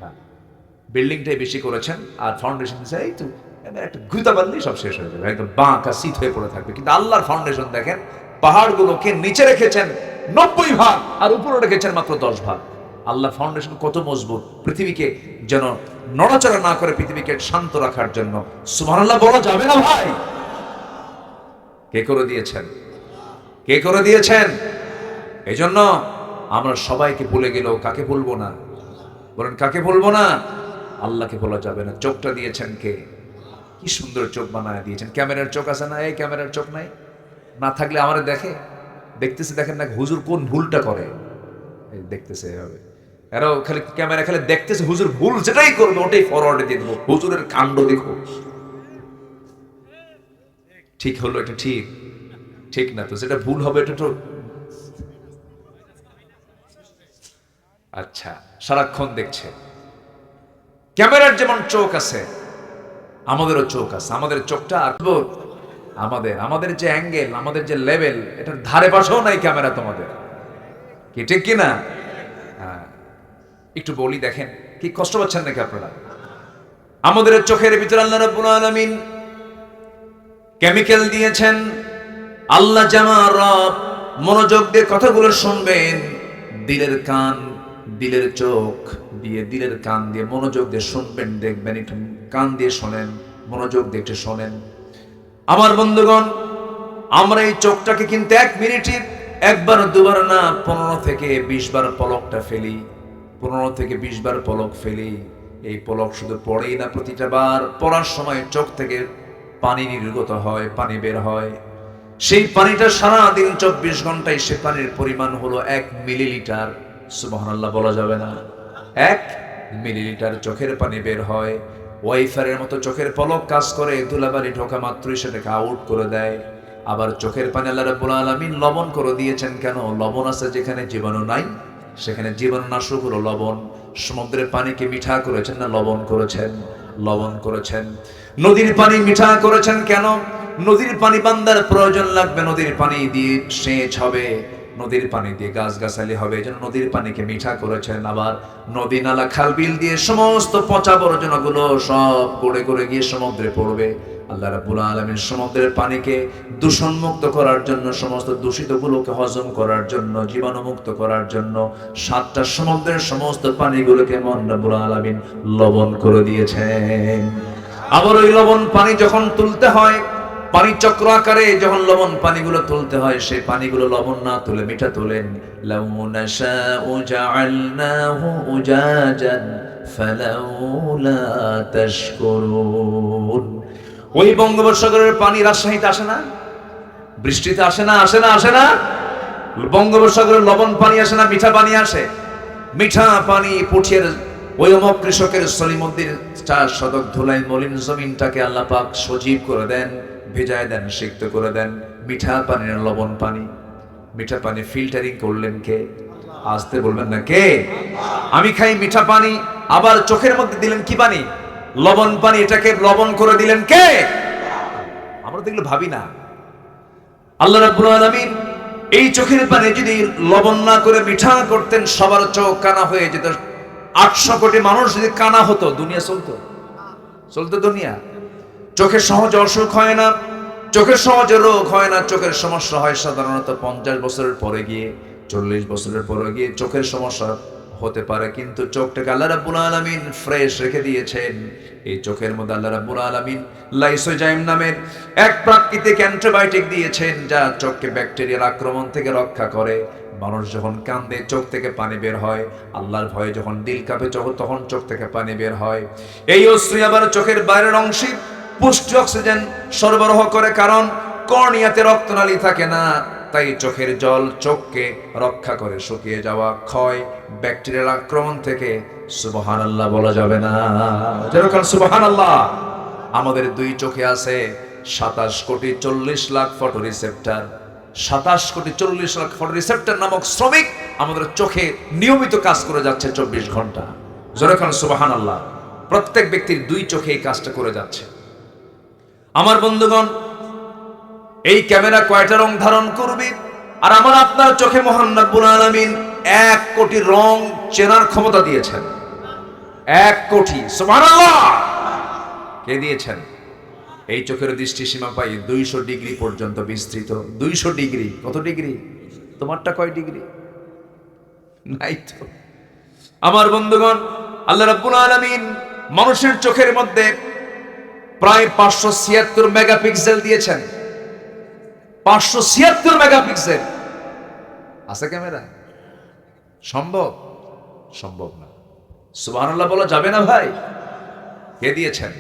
না, বিল্ডিংটাই বেশি করেছেন আর ফাউন্ডেশন এই তো একটা গুতা বানলেই সব শেষ হয়ে যাবে, একদম বাঁকা সিট হয়ে পড়ে থাকবে। কিন্তু আল্লাহর ফাউন্ডেশন দেখেন, পাহাড়গুলোকে নিচে রেখেছেন 90 ভাগ আর উপরে রেখেছেন মাত্র 10 ভাগ। আল্লাহর ফাউন্ডেশন কত মজবুত, পৃথিবীকে যেন নড়াচড়া না করে পৃথিবীকে শান্ত রাখার জন্য। সুবহানাল্লাহ বলা যাবে না ভাই? কে করে দিয়েছেন? কে করে দিয়েছেন? এই জন্য আমরা সবাইকে ভুলে গেলেও কাকে ভুলবো না? বলেন কাকে ভুলবো না? আল্লাহকে বলা যাবে না। চোখটা দিয়েছেন কে? কি সুন্দর চোখ বানায় দিয়েছেন। ক্যামেরার চোখ আছে না? এই ক্যামেরার চোখ নাই, না থাকলে আমারে দেখতেছে, দেখেন না হুজুর কোন ভুলটা করে, দেখতেছে এভাবে। এরাও খালি ক্যামেরা খালি দেখতেছে, হুজুর ভুল যেটাই করবে ওটাই ফরওয়ার্ডে দিয়ে দেবো, হুজুরের কাণ্ড দেখো। ঠিক হলো এটা? ঠিক ঠিক না তো, যেটা ভুল হবে এটা তো আচ্ছা সারাক্ষণ দেখছে। ক্যামেরার যেমন চোখ আছে আমাদেরও চোখ আছে। আমাদের চোখটা আমাদের যে অ্যাঙ্গেল, আমাদের যে লেভেল, এটার ধারে পাশেও নাই ক্যামেরা তোমাদের, কি ঠিক কিনা? একটু বলি, দেখেন কি কষ্ট পাচ্ছেন নাকি আপনারা? আমাদের চোখের ভিতরে আল্লাহ রাব্বুল আলামিন কেমিক্যাল দিয়েছেন। আল্লাহ জামা রব, মনোযোগ দিয়ে কথাগুলো শুনবেন। দিলের কান, দিলের চোখ দিয়ে, দিলের কান দিয়ে মনোযোগ দিয়ে শুনবেন, দেখবেন। একটু কান দিয়ে শোনেন, মনোযোগ দিয়ে একটু শোনেন। আমার বন্ধুগণ, আমরা এই চোখটাকে কিন্তু 1 মিনিটে একবার দুবার না 15 থেকে 20 বার পলকটা ফেলি। 15 থেকে 20 বার পলক ফেলি। এই পলক শুধু পড়েই না, প্রতিটা বার পড়ার সময় চোখ থেকে পানি নির্গত হয়, পানি বের হয়। সেই পানিটা সারাদিন 24 ঘন্টায় সে পানির পরিমাণ হলো 1 মিলিলিটার। সুবহানাল্লাহ বলা যাবে না? 1 মিলিলিটার চোখের পানি বের হয়। ওয়াইফারের মতো চোখের পলক কাজ করে, ধুলাবালি ঢোকা মাত্রই সেটাকে আউট করে দেয়। আবার চোখের পানি আল্লাহ রাব্বুল আলামিন লবণ করে দিয়েছেন। কেন? লবণ আছে যেখানে জীবাণু নাই, সেখানে জীবাণুনাশক হলো লবণ। সমুদ্রের পানিকে মিঠা করেছেন না লবণ করেছেন? লবণ করেছেন। নদীর পানি মিঠা করেছেন কেন? নদীর পানি বান্দার প্রয়োজন লাগবে, নদীর পানি দিয়ে সেচ হবে, নদীর পানি দিয়ে গাছগাছালি হবে, এই জন্য নদীর পানিকে মিঠা করেছেন। আবার নদী নালা খাল বিল দিয়ে সমস্ত পচা আবর্জনাগুলো সব গড়ে গড়ে গিয়ে সমুদ্রে পড়বে। আল্লাহ রাব্বুল আলামিন সমুদ্রের পানিকে দূষণমুক্ত করার জন্য, সমস্ত দূষিতগুলোকে হজম করার জন্য, জীবাণুমুক্ত করার জন্য 7টা সমুদ্রের সমস্ত পানিগুলোকে মহান রাব্বুল আলামিন লবণ করে দিয়েছেন। আবার ওই লবণ পানি যখন তুলতে হয়, পানি চক্র আকারে যখন লবণ পানিগুলো তুলতে হয়, সেই পানিগুলো লবণ না তুলে মিঠা তোলেন। লাউ নাশাউ জাআলনাহু উজাজান ফালাউলা তাশকুরুন। ওই বঙ্গোপসাগরের পানি রাজশাহীতে আসে না? বৃষ্টিতে আসে না? আসে না? আসে না? বঙ্গোপসাগরের লবণ পানি আসে না? মিঠা পানি আসে। মিঠা পানি পুঠিয়ার ওই অমক কৃষকের সলিমুদ্দিন 4 শতক ধুলাই মলিন জমিনটাকে আল্লাহ পাক সজীব করে দেন, ভেজায় দেন, সিক্ত করে দেন। মিঠা পানির লবণ পানি, মিঠা পানি ফিল্টারিং করলেন কে? আসতে বলবেন না কে? আমি খাই মিঠা পানি, আবার চোখের মধ্যে দিলেন কি পানি? লবণ পানি। এটাকে লবণ করে দিলেন কে? আমরা তো এগুলো ভাবি না। আল্লাহ রাব্বুল আলামিন এই চোখের পানি যদি লবণ না করে মিঠা করতেন, সবার চোখ কানা হয়ে যেত। 800 কোটি মানুষ যদি কানা হতো, দুনিয়া চলতো? চলতো দুনিয়া? চোখের সহজে অসুখ হয় না, চোখের সহজে রোগ হয় না। চোখের সমস্যা হয় সাধারণত 50 বছরের পরে গিয়ে, 40 বছরের পরে গিয়ে চোখের সমস্যা হতে পারে। কিন্তু চোখটাকে আল্লাহ রাব্বুল আলামিন ফ্রেশ রেখে দিয়েছেন। এই চোখের মধ্যে আল্লাহ রাব্বুল আলামিন লাইসোজাইম নামের এক প্রাকৃতিক অ্যান্টিবায়োটিক দিয়েছেন, যা চোখকে ব্যাকটেরিয়ার আক্রমণ থেকে রক্ষা করে। মানুষ যখন কান্দে চোখ থেকে পানি বের হয়, আল্লাহর ভয়ে যখন দিল কাঁপে তখন চোখ থেকে পানি বের হয়। এই অশ্রু আবার চোখের বাইরের অংশে পুষ্টি অক্সিজেন সরবরাহ করে, কারণ কর্নিয়াতে রক্তনালী থাকে না। তাই চোখের জল চোখকে রক্ষা করে শুকিয়ে যাওয়া, ক্ষয়, ব্যাকটেরিয়ার আক্রমণ থেকে। সুবহানাল্লাহ বলা যাবে না? যেরকম সুবহানাল্লাহ। আমাদের 2 চোখে আছে 27 কোটি 40 লাখ ফটো রিসেপ্টর। 27 কোটি 40 লাখ ফটো রিসেপ্টর নামক শ্রমিক আমাদের চোখে নিয়মিত কাজ করে যাচ্ছে 24 ঘন্টা। যেরকম সুবহানাল্লাহ। প্রত্যেক ব্যক্তির 2 চোখে এই কাজটা করে যাচ্ছে। আমার বন্ধুগণ, এই ক্যামেরা কয়টা রং ধারণ করবে? আর আমার আপনার চোখে মহান রব্বুল আলামিন 1 কোটি রং চেনার ক্ষমতা দিয়েছেন। 1 কোটি, সুবহানাল্লাহ। কে দিয়েছেন? এই চোখের দৃষ্টি সীমা পাই 200 ডিগ্রি পর্যন্ত বিস্তৃত। 200 ডিগ্রি। কত ডিগ্রি? তোমারটা কয় ডিগ্রি? নাই তো। আমার বন্ধুগণ, আল্লাহ রাব্বুল আলামিন মানুষের চোখের মধ্যে প্রায় 576 মেগাপিক্সেল দিয়েছেন। 576 মেগাপিক্সেল আছে ক্যামেরা। সম্ভব? সম্ভব না। সুবহানাল্লাহ বলা যাবে না ভাই? কে দিয়েছেন?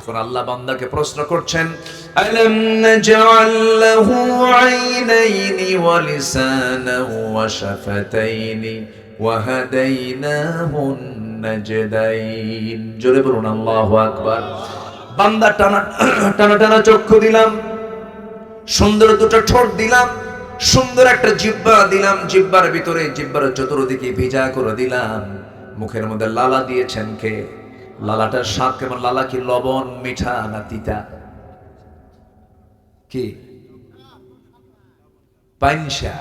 এখন আল্লাহ বান্দাকে প্রশ্ন করছেন, আলাম নাজআল লাহু আইনাইনি ওয়া লিসানান ওয়া শাফাতাইনি ওয়া হাদাইনাহুন নাজদাইন। জোরে বলুন আল্লাহু আকবার। বান্দা টানা টানা টানা চক্ষু দিলাম, সুন্দর দুটো ঠোঁট দিলাম, সুন্দর একটা জিহ্বা দিলাম, জিহ্বার ভিতরে জিহ্বার চতুর্দিকে ভিজা করে দিলাম। মুখের মধ্যে লালা দিয়েছেন কে? লালাটার স্বাদ কেমন? লালা কি লবণ, মিঠা না তিতা? কি পাইনসা?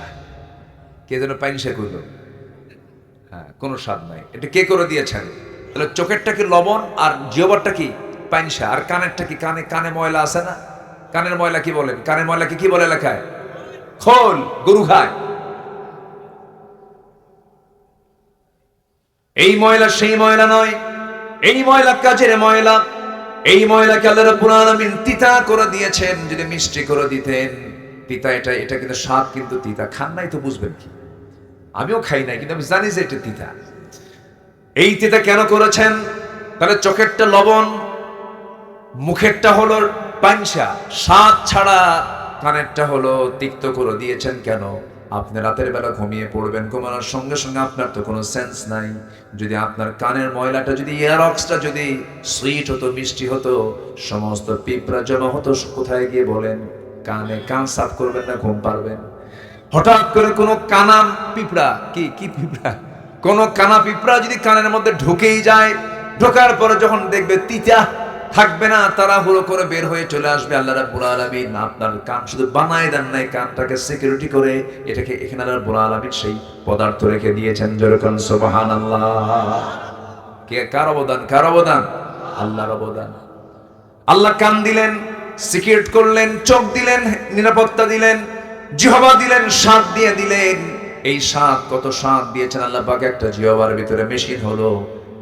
কে যেন পাইনসা করলো? হ্যাঁ, কোনো স্বাদ নাই। এটা কে করে দিয়েছেন? তাহলে চোখেরটা কি লবণ আর জিহ্বারটা কি পাইনসা, আর কানেরটা কি? কানে কানে ময়লা আছে না? কানের ময়লা কি বলেন? কানের ময়লাকে কি বলে লেখায়? খোল। গরু খায়। এই ময়লা সেই ময়লা নয়, এই ময়লা কাজের ময়লা। এই ময়লাকে আল্লাহ রাব্বুল আলামিন তিতা করে দিয়েছেন। যদি মিষ্টি করে দিতেন, তিতা এটা এটা কিন্তু স্বাদ কিন্তু তিতা। খান নাই তো বুঝবেন কি? আমিও খাই নাই, কিন্তু আমি জানি যে এটা তিতা। এই তিতা কেন করেছেন? তাহলে চোখেরটা লবণ, মুখেরটা হলো পাংশা, স্বাদ ছাড়া। কানেরটা হলো তিক্ত করে দিয়েছেন কেন? আপনি রাতের বেলা ঘুমিয়ে পড়বেন, ঘুমানোর সঙ্গে সঙ্গে আপনার তো কোনো সেন্স নাই। যদি আপনার কানের ময়লাটা, যদি এয়ারক্সটা যদি সুইট হতো, মিষ্টি হতো, সমস্ত পিঁপড়া জমা হতো কোথায় গিয়ে বলেন? কানে। কান সাফ করবেন না ঘুম পারবেন? হঠাৎ করে কোনো কানা পিঁপড়া, কি কি পিঁপড়া, কোনো কানা পিঁপড়া যদি কানের মধ্যে ঢুকেই যায়, ঢোকার পরে যখন দেখবে তিতা থাকবে না, তাড়াহুড়ো করে বের হয়ে চলে আসবে। আল্লাহ রাব্বুল আলামিন আপনার কান শুধু বানায় দেন নাই, কানটাকে সিকিউরিটি করে এটাকে এখানে আল্লাহ রাব্বুল আলামিন সেই পদার্থ রেখে দিয়েছেন। যেরকম সুবহানাল্লাহ। কে? কার অবদান? কার অবদান? আল্লাহর অবদান। আল্লাহ কান দিলেন, সিকিউরিট করলেন, চোখ দিলেন, নিরাপত্তা দিলেন, জিহ্বা দিলেন, স্বাদ দিয়ে দিলেন। এই স্বাদ, কত স্বাদ দিয়েছেন আল্লাহ পাক। একটা জিহ্বার ভিতরে মেশিন হলো,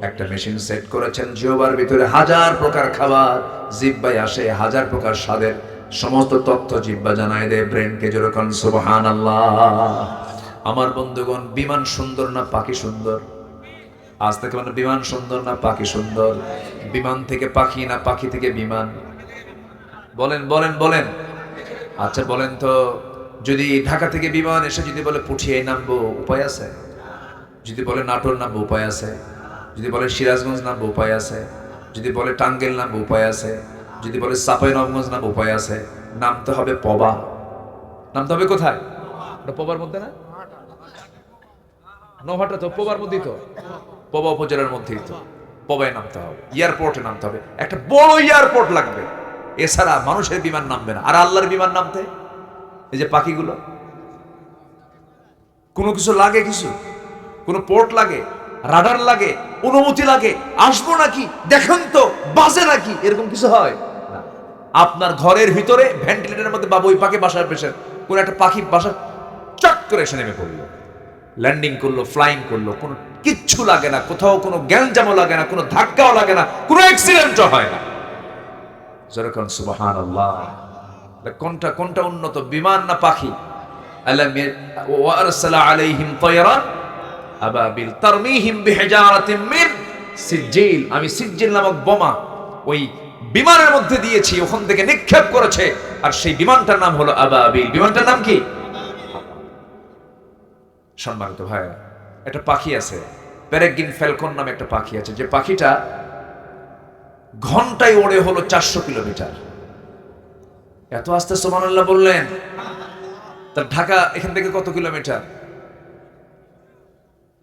একটা মেশিন সেট করেছেন। জিহ্বার ভিতরে 1000 প্রকার খাবার জিহ্বায় আসে, 1000 প্রকার স্বাদের সমস্ত তথ্য জিহ্বা জানায় দেয় ব্রেনকে। যেরকম সুবহানাল্লাহ। আমার বন্ধুগণ, বিমান সুন্দর না পাখি সুন্দর? আজ থেকে মানে বিমান সুন্দর না পাখি সুন্দর? বিমান থেকে পাখি না পাখি থেকে বিমান? বলেন বলেন বলেন। আচ্ছা বলেন তো, যদি ঢাকা থেকে বিমান এসে যদি বলে পুঠিয়ায় নামবো, উপায় আছে? যদি বলে নাটোর নামবো, উপায় আছে? যদি বলে সিরাজগঞ্জ নামবো, উপায় আছে? যদি বলে টাঙ্গাইল নামবো, উপায় আছে? যদি বলে চাঁপাইনবাবগঞ্জ নামবো, উপায় আছে? নামতে হবে পবা। নামতে হবে কোথায়? পবার মধ্যে না? নভাটা তো পবার মধ্যেই তো, পবা উপজেলার মধ্যেই তো। পবায় নামতে হবে, এয়ারপোর্টে নামতে হবে। একটা বড় এয়ারপোর্ট লাগবে, এছাড়া মানুষের বিমান নামবে না। আর আল্লাহর বিমান নামতে এই যে পাখিগুলো, কোনো কিছু লাগে? কিছু কোনো পোর্ট লাগে, রাডার লাগে, অনুমতি লাগে? আসবো নাকি, দেখেন তো বাজে নাকি, এরকম কিছু হয় না। আপনার ঘরের ভিতরে ভেন্টিলেটরের মধ্যে বাবুই পাখি বাসার পেশেন্ট, কোন একটা পাখি বাসা চট করে এসে নেমে পড়লো, ল্যান্ডিং করলো, ফ্লাইং করলো, কোনো কিচ্ছু লাগে না, কোথাও কোনো গ্যাঞ্জামও লাগে না, কোনো ধাক্কাও লাগে না, কোনো অ্যাক্সিডেন্টও হয় না। যেরকম সুবহানাল্লাহ। কোনটা কোনটা উন্নত, বিমান না পাখি? আলাম ওয়া আরসালা আলাইহিম তায়রান আবাবিল তারমিহিম বিহিজারাতিন মিন সিজিল। আমি সিজিল নামক বোমা ওই বিমানের মধ্যে দিয়েছি, ওখান থেকে নিক্ষেপ করেছে, আর সেই বিমানটার নাম হলো আবাবিল। বিমানটার নাম কি? সম্মানিত ভাইরা, একটা পাখি আছে, পেরেগ্রিন ফ্যালকন নামে একটা পাখি আছে, যে পাখিটা ঘন্টায় ওড়ে হলো 400 কিলোমিটার। এত আস্তে সুবহানাল্লাহ বললেন। তার ঢাকা এখান থেকে কত কিলোমিটার?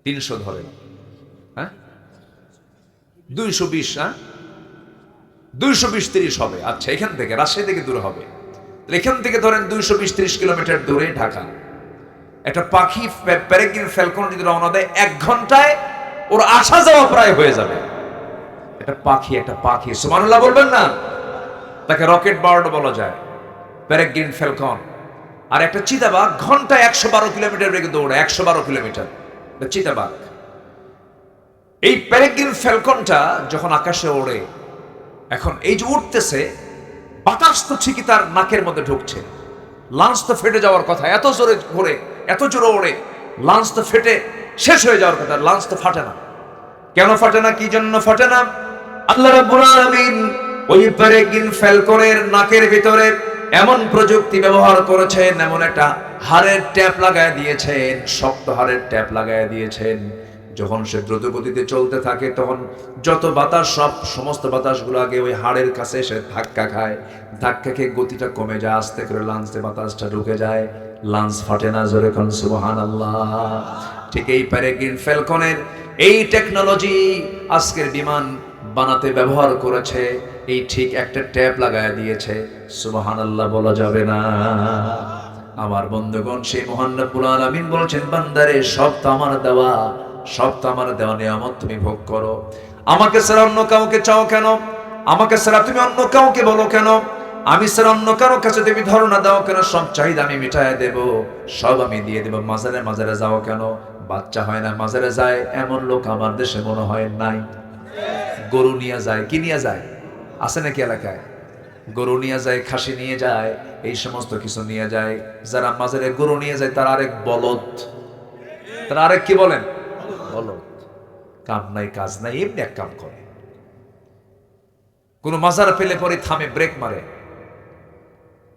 300 ধরে, হ্যাঁ 220, হ্যাঁ 220-30 হবে। আচ্ছা, এখান থেকে রাজশাহী থেকে দূরে হবে, এখান থেকে ধরেন 220-30 কিলোমিটার দূরে ঢাকা। একটা পাখি পেরেগ্রিন ফ্যালকন যদি রওনা দেয় 1 ঘন্টায় ওর আসা যাওয়া প্রায় হয়ে যাবে। একটা পাখি সুবহানাল্লাহ বলবেন না? তাকে রকেট বার্ড বলা যায়, পেরেগ্রিন ফ্যালকন। আর একটা চিতাবাঘ ঘন্টায় 112 কিলোমিটার বেগে দৌড়ে, 112 কিলোমিটার চিতাবাঘ। এই পেরেগ্রিন ফ্যালকনটা যখন আকাশে ওড়ে, এখন এই যে উঠতেছে, বাতাস তো ঠিকই তার নাকের মধ্যে ঢুকছে, লাঞ্চ তো ফেটে যাওয়ার কথা, এত জোরে ঘোরে, এত জোরে ওড়ে, লাঞ্চ তো ফেটে শেষ হয়ে যাওয়ার কথা, লাঞ্চ তো ফাটে না। কেন ফাটে না? কি জন্য ফাটে না? আল্লাহ রাব্বুল আলামিন ওই পেরেগ্রিন ফ্যালকনের নাকের ভিতরে এমন প্রযুক্তি ব্যবহার করেছেন, এমন একটা হাড়ের ট্যাপ লাগায় দিয়েছেন, শক্ত হাড়ের ট্যাপ লাগায় দিয়েছেন। যখন সে দ্রুত গতিতে চলতে থাকে, তখন যত বাতাস, সমস্ত বাতাসগুলো আগে ওই হাড়ের কাছে এসে ধাক্কা খায়, ধাক্কা খেয়ে গতিটা কমে যায়, আস্তে করে লাঞ্চে বাতাসটা ঢুকে যায়, লাঞ্চ ফাটে না। জোরে কোন সুবহানাল্লাহ। ঠিক এই পেরেগ্রিন ফ্যালকনের এই টেকনোলজি আজকের বিমান বানাতে ব্যবহার করেছে, এই ঠিক একটা ট্যাপ লাগায় দিয়েছে। সুবহানাল্লাহ বলা যাবে না? আমার বন্ধুগণ, সেই মহান রব্বুল আলামিন বলছেন, বান্দারে সব তো আমার দেওয়া, সব তো আমার দেওয়া নিয়ামত, তুমি ভোগ করো। আমাকে ছাড়া অন্য কাউকে চাও কেন? আমাকে ছাড়া তুমি অন্য কাউকে বলো কেন? আমি ছাড়া অন্য কারো কাছে তুমি ধারণা দাও কেন? সব চাহিদা আমি মিটায় দেব, সব আমি দিয়ে দেব। মাজারে মাজারে যাও কেন? বাচ্চা হয় না মাজারে যায় এমন লোক আমার দেশে মনে হয় নাই। গরু নিয়ে যায়, কি নিয়ে যায়? আছে নাকি এলাকায়? গরু নিয়ে যায়, খাসি নিয়ে যায়, এই সমস্ত কিছু নিয়ে যায়। যারা মাজারে গরু নিয়ে যায় তারা আরেক বলদ, তারা আরেক কি বলেন? বলদ। কাম নাই, কাজ নাই, এমনি এক কাম করে। কোন মাজার পেলে পরে থামে, ব্রেক মারে।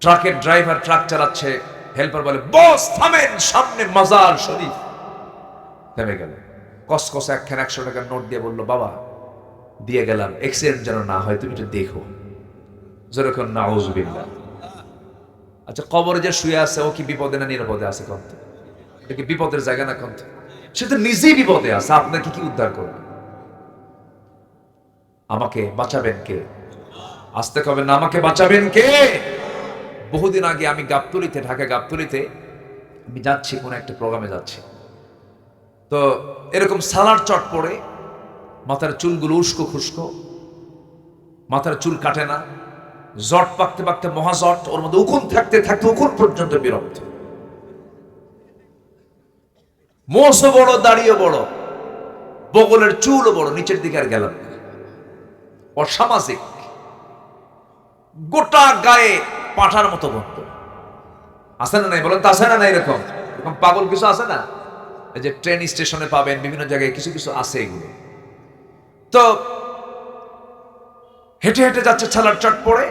ট্রাকের ড্রাইভার ট্রাক চালাচ্ছে, হেল্পার বলে, বস থামেন, সামনে মাজার শরীফ। থেমে গেল, কসকসে একখান 100 টাকার নোট দিয়ে বলল, বাবা দিয়ে গেলাম, অ্যাক্সিডেন্ট যেন না হয়, তুমি একটু দেখো। যেরকম নাউজুবিল্লাহ। আচ্ছা, কবরে যে শুয়ে আছে ও কি বিপদে না নিরাপদে আছে? কন্ত এটা কি বিপদের জায়গা না? কন্ত সে তো নিজেই বিপদে আছে, আপনাকে কি উদ্ধার করবে? আমাকে বাঁচাবেন কে? আসতে কবেন না, আমাকে বাঁচাবেন কে? বহুদিন আগে আমি গাবতলীতে, ঢাকা গাবতলীতে আমি যাচ্ছি, কোন একটা প্রোগ্রামে যাচ্ছি, তো এরকম সালার চট পড়ে, মাথার চুলগুলো উস্কো খুস্কো, মাথার চুল কাটে না, জট পাকতে পাকতে মহাজট, ওর মধ্যে উকুন থাকতে থাকতে উকুন পর্যন্ত বিরক্ত, মোষও বড়, দাড়িও বড়, বগলের চুলও বড়, নিচের দিকে আর গেলাম। অসামাজিক, গোটা গায়ে পাঠার মতো গন্ধ। আছে না নাই বলেন তো? আছে না নাই? এরকম এরকম পাগল কিছু আছে না? এই যে ট্রেন স্টেশনে পাবেন, বিভিন্ন জায়গায় কিছু কিছু আছে এগুলো। তো হেঁটে হেঁটে যাচ্ছে, ছালার চট পড়ে,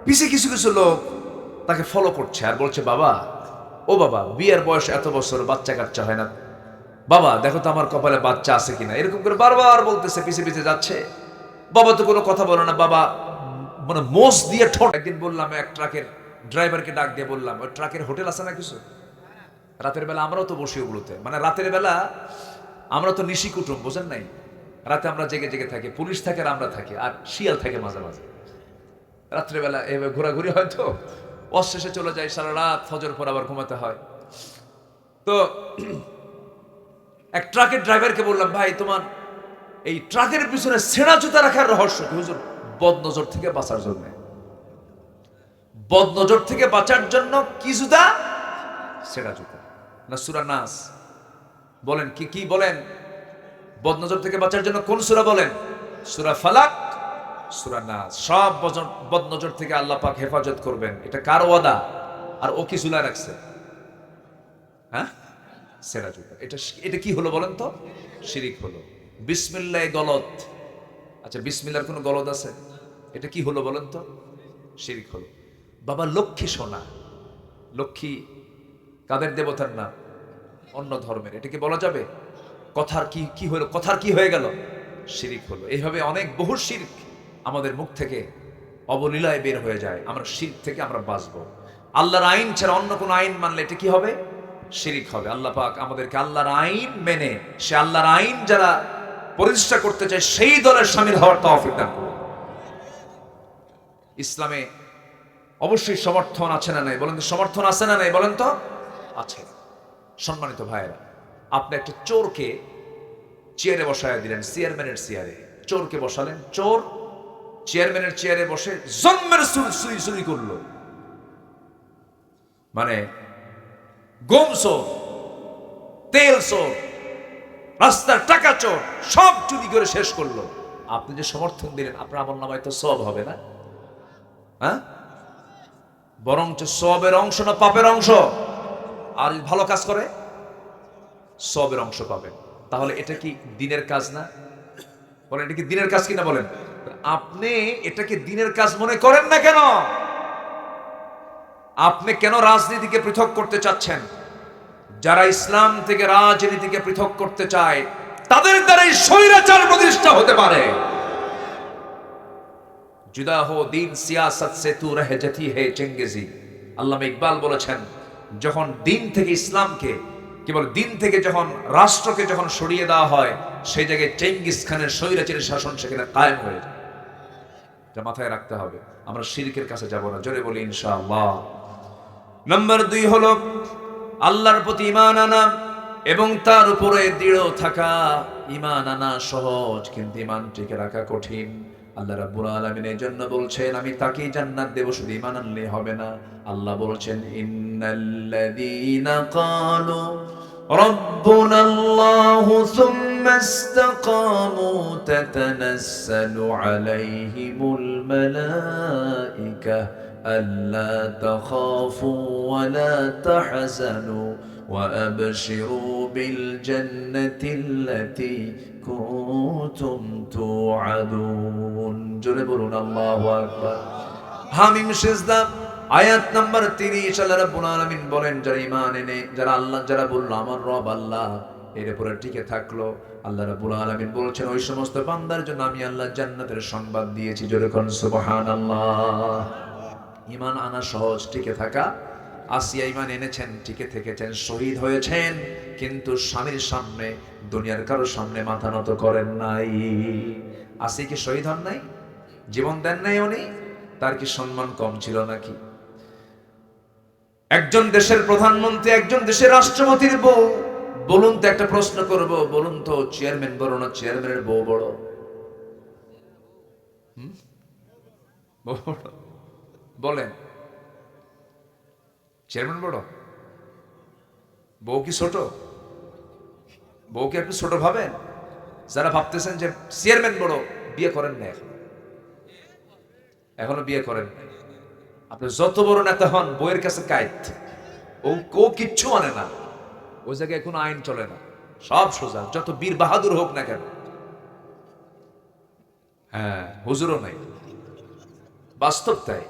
পিছিয়ে কিছু কিছু লোক তাকে ফলো করছে আর বলছে, বাবা, ও বাবা, বিয়ের বয়স এত বছর, বাচ্চা কাচ্চা হয় না, বাবা দেখো তো আমার কপালে বাচ্চা আছে কিনা, এরকম করে বারবার বলতেছে, পিছিয়ে পিছিয়ে যাচ্ছে। বাবা তো কোনো কথা বলে না, বাবা মানে মোষ দিয়ে ঠোঁট। একদিন বললাম, এক ট্রাকের ড্রাইভারকে ডাক দিয়ে বললাম, ওই ট্রাকের হোটেল আছে না কিছু? রাতের বেলা আমরাও তো বসি ওগুলোতে, মানে রাতের বেলা আমরা তো নিশি কুটুম, বোঝেন নাই? রাতে আমরা জেগে জেগে থাকি, পুলিশ থাকে আর আমরা থাকি, আর শিয়াল থাকে মাঝে মাঝে। রাত্রেবেলা এভাবে ঘোরাঘুরি হয়তো, অশেষে চলে যায়, সারা রাত, ফজর পর আবার ঘুমাতে হয়। তো এক ট্রাকের ড্রাইভারকে বললাম, ভাই তোমার এই ট্রাকের পিছনে ছেঁড়া জুতা রাখার রহস্য কি? হুজুর, বদনজর থেকে বাঁচার জন্য। বদনজর থেকে বাঁচার জন্য কি জুতা? ছেঁড়া জুতা না সূরা নাস? বলেন কি কি বলেন? বদনজর থেকে বাঁচার জন্য কোন সূরা বলেন? সূরা ফালাক, সূরা নাস। সব বদনজর থেকে আল্লাহ পাক হেফাজত করবেন, এটা কার ওয়াদা? আর ও কি ঝুলা রাখছে? হ্যাঁ, ছেঁড়া জুতা। এটা কি হলো বলেন তো? শিরিক হলো। বিসমিল্লাহ গলত। আচ্ছা, বিসমিল্লাহর কোনো গলত আছে? এটা কি হলো বলেন তো? শিরিক হলো। বাবা লক্ষ্মী সোনা, লক্ষ্মী কাদের দেবতার নাম? অন্য ধর্মের, এটা কি বলা যাবে? কথার কি হলো? কথার কি হয়ে গেল? শিরিক হলো। এইভাবে অনেক বহু শিরক আমাদের মুখ থেকে অবলীলায় বের হয়ে যায়। আমরা শিরক থেকে আমরা বাঁচবো। আল্লাহর আইন ছাড়া অন্য কোনো আইন মানলে এটা কি হবে? শিরিক হবে। আল্লাহ পাক আমাদেরকে আল্লাহর আইন মেনে, সে আল্লাহর আইন যারা প্রতিষ্ঠা করতে চায় সেই দলের শামিল হওয়ার তৌফিক দান করুন। ইসলামে অবশ্যই সমর্থন আছে না নাই বলেন তো? সমর্থন আছে না নাই বলেন তো? আছে। সম্মানিত ভাইয়েরা, আপনি একটা চোরকে চেয়ারে বসায় দিলেন, চেয়ারম্যানের চেয়ারে চোরকে বসালেন, চোর চেয়ারম্যানের চেয়ারে বসে জন্মের চুরি করলো, মানে গম চোর, তেল চোর, রাস্তার টাকা চোর, সব চুরি করে শেষ করলো। আপনি যে সমর্থন দিলেন, আপনার আমল নামায় তো সব হবে না, হ্যাঁ? বরঞ্চ সবের অংশ না পাপের অংশ? আর ভালো কাজ করে সবের অংশ পাবেন। তাহলে এটা কি দিনের কাজ না? বলেন, এটা কি দিনের কাজ কিনা বলেন? আপনি এটাকে দিনের কাজ মনে করেন না কেন? আপনি কেন রাজনীতিকে পৃথক করতে চাচ্ছেন? যারা ইসলাম থেকে রাজনীতিকে পৃথক করতে চায় তাদের দ্বারাই স্বৈরাচার প্রতিষ্ঠা হতে পারে। जुदा हो दीन सियासत से तू रह जाती है चेंगेजी। আল্লামা ইকবাল বলেছেন, যখন দিন থেকে ইসলামকে, কেবল দিন থেকে যখন রাষ্ট্রকে যখন সরিয়ে দেওয়া হয়, সেই জায়গায় চেঙ্গিস খানের স্বৈরাচারী শাসন সেখানে কায়েম হয়ে যায়। এটা মাথায় রাখতে হবে। আমরা শিরকের কাছে যাব না, জোরে বলি ইনশাআল্লাহ। নাম্বার 2 হলো আল্লাহর প্রতি ঈমান আনা এবং তার উপরে দৃঢ় থাকা। ঈমান আনা সহজ, কিন্তু ঈমান টিকে রাখা কঠিন। আল্লাহ রাব্বুল আলামিন এর জন্য বলছেন, আমি তাকেই জান্নাত দেব, শুধু ঈমান আনলে হবে না। আল্লাহ বলছেন, ইন্নাল্লাযীনা ক্বালু রাব্বুনাল্লাহু সুম্মা ইসতাকামু তাতানাসসালু আলাইহিমুল মালায়েকা আল্লা তাখাফু ওয়া লা তাহজানু ওয়া আবশিরু বিল জান্নাতিল্লাতী কুনতুম তুআদুন। জোরে বলুন আল্লাহু আকবার। হামিম সিজদা আয়াত নাম্বার 30। আল্লাহ রাব্বুল আলামিন বলেন, যারা ঈমান এনে, যারা বলল আমার রব আল্লাহ, এর উপরে টিকে থাকলো, আল্লাহ রাব্বুল আলামিন বলছেন ওই সমস্ত বান্দার জন্য আমি আল্লাহ জান্নাতের সংবাদ দিয়েছি। জোরে কোন সুবহানাল্লাহ। ঈমান আনা সহজ, টিকে থাকা। আসিয়া ঈমান এনেছেন, টিকে থেকেছেন, শহীদ হয়েছেন, কিন্তু স্বামীর সামনে, দুনিয়ার কারোর সামনে মাথা নত করেন নাই। আসিয়া কি শহীদ হন নাই? জীবন দেন নাই উনি? তার কি সম্মান কম ছিল নাকি? একজন দেশের প্রধানমন্ত্রী, একজন দেশের রাষ্ট্রপতির বউ, বলুন তো, একটা প্রশ্ন করব, বলুন তো, চেয়ারম্যান বড় না চেয়ারম্যানের বউ বড়? বলেন, চেয়ারম্যান বড়? বউ কি ছোট? বউকে আপনি ছোট ভাবেন? যারা ভাবতেছেন যে চেয়ারম্যান বড়, বিয়ে করেন না, এখনো বিয়ে করেন না। আপনি যত বড় নেতা হন, বউয়ের কাছে কায়েত, ও কিচ্ছু মানে না। ওই জায়গায় কোনো আইন চলে না, সব সোজা, যত বীর বাহাদুর হোক না কেন। হ্যাঁ, হুজুরও নাই, বাস্তব তাই।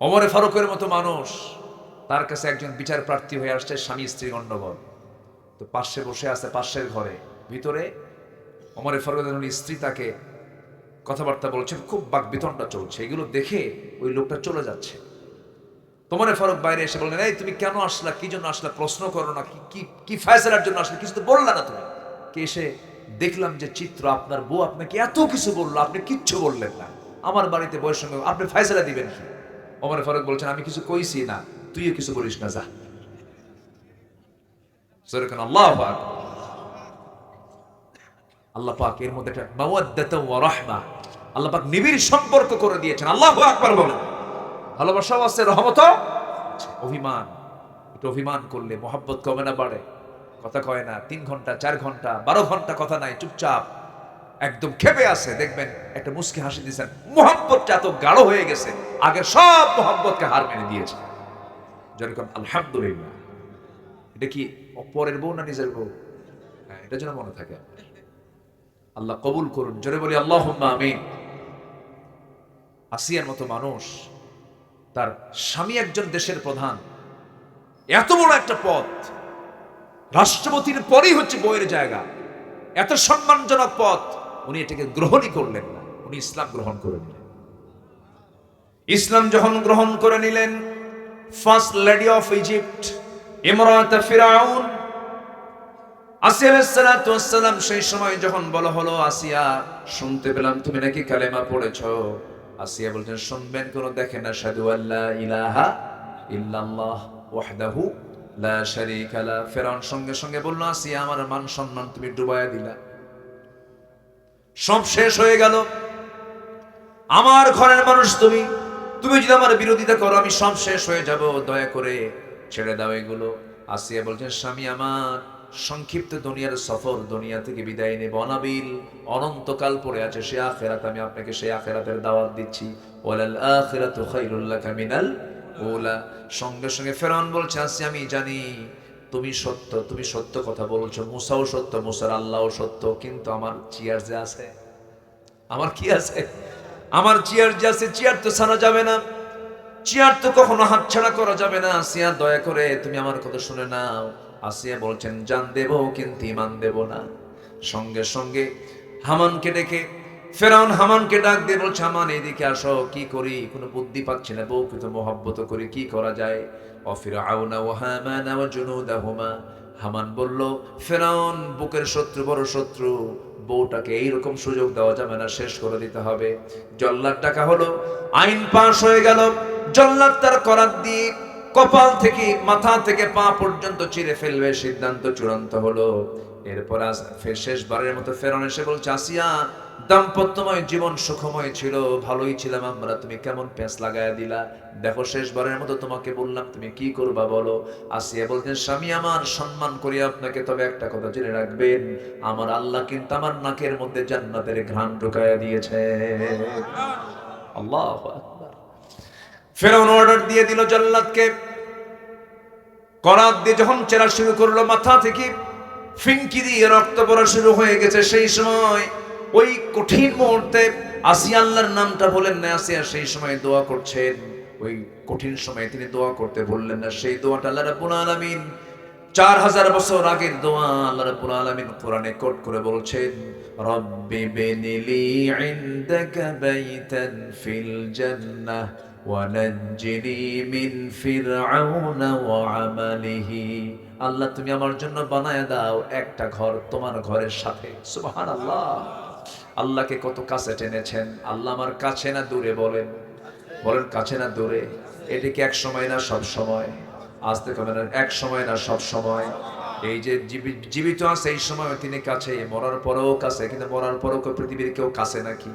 ওমরে ফারুকের মতো মানুষ, তার কাছে একজন বিচার প্রার্থী হয়ে আসছে, স্বামী স্ত্রী গণ্ডগোল, তো পাশে বসে আছে, পাশের ঘরে ভিতরে ওমরে ফারুকের স্ত্রী তাকে কথাবার্তা বলছেন, খুব বাকবিতণ্ডা চলছে। এগুলো দেখে ওই লোকটা চলে যাচ্ছে। ওমরে ফারুক বাইরে এসে বললেন, এই তুমি কেন আসলা, কি জন্য আসলা, প্রশ্ন করো না, কি ফয়সালার জন্য আসলে, কিছু তো বললা না তুমি। কে এসে দেখলাম যে চিত্র, আপনার বউ আপনাকে এত কিছু বললো, আপনি কিচ্ছু বললেন না। আমার বাড়িতে বউয়ের সঙ্গে আপনি ফয়সালা দিবেন কি? ওমরে ফারুক বলছেন, আমি কিছু কইছি না, তুইও কিছু বলিস না, যা। আল্লাহু আকবার। আল্লাহ পাক এর মধ্যে একটা মাওয়াদ্দাতুন ওয়া রাহমা, আল্লাহ পাক নিবিড় সম্পর্ক করে দিয়েছেন। আল্লাহু আকবার বলেন। ভালোবাসাও আছে, রহমতও আছে। অভিমান, একটু অভিমান করলে মহব্বত কমে না বাড়ে? কথা কয় না, 3 ঘন্টা 4 ঘন্টা 12 ঘন্টা কথা নাই, চুপচাপ একদম খেপে আছে, দেখবেন একটা মুস্কি হাসি দিয়েছেন, মহব্বতটা এত গাঢ় হয়ে গেছে, আগের সব মহব্বতকে হার মেনে দিয়েছে। যেরকম আলহামদুলিল্লাহ। এটা কি পরের বউ না নিজের বউ? হ্যাঁ, এটা যেন মনে থাকে। আল্লাহ কবুল করুন, জোরে বলি আল্লাহুম্মা আমিন। আসিয়ার মতো মানুষ, তার স্বামী একজন দেশের প্রধান, এত বড় একটা পদ, রাষ্ট্রপতির পরেই হচ্ছে বউয়ের জায়গা, এত সম্মানজনক পদ, উনি এটাকে গ্রহণই করলেন না, উনি ইসলাম গ্রহণ করে নিলেন। ইসলাম যখন গ্রহণ করে নিলেন, ফার্স্ট লেডি অফ ইজিপ্ট ইমরাত ফিরাউন আসিয়া আলাইহিস সালাতু ওয়াস সালাম, সেই সময় যখন বলা হলো, আসিয়া শুনতে পেলাম তুমি নাকি কালেমা পড়েছো। আসিয়া বলছেন, শুনবেন কোন, দেখেন, আশহাদু আল্লা ইলাহা ইল্লাল্লাহ ওয়াহদাহু লা শারীকা লা। ফেরাউন সঙ্গে সঙ্গে বলল, আসিয়া আমার মান সম্মান তুমি ডুবাইয়া দিলা, সব শেষ হয়ে গেল। আমার ঘরের মানুষ তুমি, তুমি যদি আমার বিরোধিতা করো আমি সব শেষ হয়ে যাব, দয়া করে ছেড়ে দাও এগুলো। আসিয়া বলছেন, স্বামী আমার সংক্ষিপ্ত দুনিয়ার সফর, দুনিয়া থেকে বিদায় নেব, অনাবিল অনন্তকাল পড়ে আছে সে আখিরাত, আমি আপনাকে সেই আখিরাতের দাওয়াত দিচ্ছি। ওয়ালাল আখিরাতু খায়রুল লাকা মিনাল উলা। সঙ্গে সঙ্গে ফেরাউন বলছে, আসিয়া আমি জানি তুমি সত্য, তুমি সত্য কথা বলছো, মুসাও সত্য, মুসার আল্লাহও সত্য, কিন্তু আমার চেয়ার যে আছে, আমার কি আছে, আমার চেয়ার যে আছে, চেয়ার তো ছাড়া যাবে না, চেয়ার তো কখনো হাতছাড়া করা যাবে না। আসিয়া দয়া করে তুমি আমার কথা শুনে নাও। আসিয়া বলছেন, জান দেব কিন্তু ইমান দেব না। সঙ্গে সঙ্গে হামানকে ডেকে, ফেরাউন হামানকে ডাক দিয়ে বলছে, হামান এদিকে আসো, কি করি কোনো বুদ্ধি পাচ্ছি না, বউকে তো মহব্বত করি, কি করা যায়। অফিরাউনা ওয়া হামানা ওয়া জুনুদাহুমা। হামান বলল, ফেরাউন বুকের শত্রু, বড় শত্রু, বউটাকে এইরকম সুযোগ দেওয়া যাবে না, শেষ করে দিতে হবে। জল্লাদ ডাকা হলো, আইন পাশ হয়ে গেল। জল্লাদ তার করাত দিয়ে কপাল থেকে মাথা থেকে পা পর্যন্ত চিরে ফেলবে, সিদ্ধান্ত চূড়ান্ত হলো। এরপর শেষবারের মতো ফেরাউন এসে বলছে, আসিয়া দাম্পত্যময় জীবন সুখময় ছিল, ভালোই ছিলাম আমরা, তুমি কেমন পেঁচ লাগায়া দিলা, দেখো শেষবারের মতো তোমাকে বললাম, তুমি কি করবা বলো। আসিয়া বলতেন, স্বামী আমার সম্মান করি আপনাকে, তবে একটা কথা জেনে রাখবেন, আমার আল্লাহ কিন্তু আমার নাকের মধ্যে জান্নাতের ঘ্রাণ ঢুকায়া দিয়েছে। আল্লাহু আকবার। ফেরাউন অর্ডার দিয়ে দিল জল্লাদকে, করাত দিয়ে যখন চেরা শুরু করলো, মাথা থেকে ফিনকি দিয়ে রক্ত পড়া শুরু হয়ে গেছে। সেই সময় ওই কঠিন মুহূর্তে আসিয়া আল্লাহর নামটা বলেন না, আসিয়া সেই সময় দোয়া করছেন, ওই কঠিন সময়ে তিনি দোয়া করতে বললেন না। সেই দোয়াটা আল্লাহ রাব্বুল আলামিন 4000 বছর আগের দোয়া, আল্লাহ রাব্বুল আলামিন কোরআনে কোট করে বলছেন, রব্বি বিনিলি ইনদাকা বাইতান ফিল জান্নাহ ওয়া নাজ্জিনি মিন ফিরআউনা ওয়া আমালিহি। আল্লাহ তুমি আমার জন্য বানায় দাও একটা ঘর তোমার ঘরের সাথে। সুবহানাল্লাহ। আল্লাহকে কত কাছে টেনেছেন। আল্লাহ আমার কাছে না দূরে, বলেন বলেন, কাছে না দূরে। এটা কি এক সময় না সব সময়? আসতে কবে না, এক সময় না সব সময়। এই যে জীবিত আছে এই সময় তিনি কাছে, মরার পরেও কাছে, কিন্তু মরার পরেও পৃথিবীর কেউ কাছে নাকি?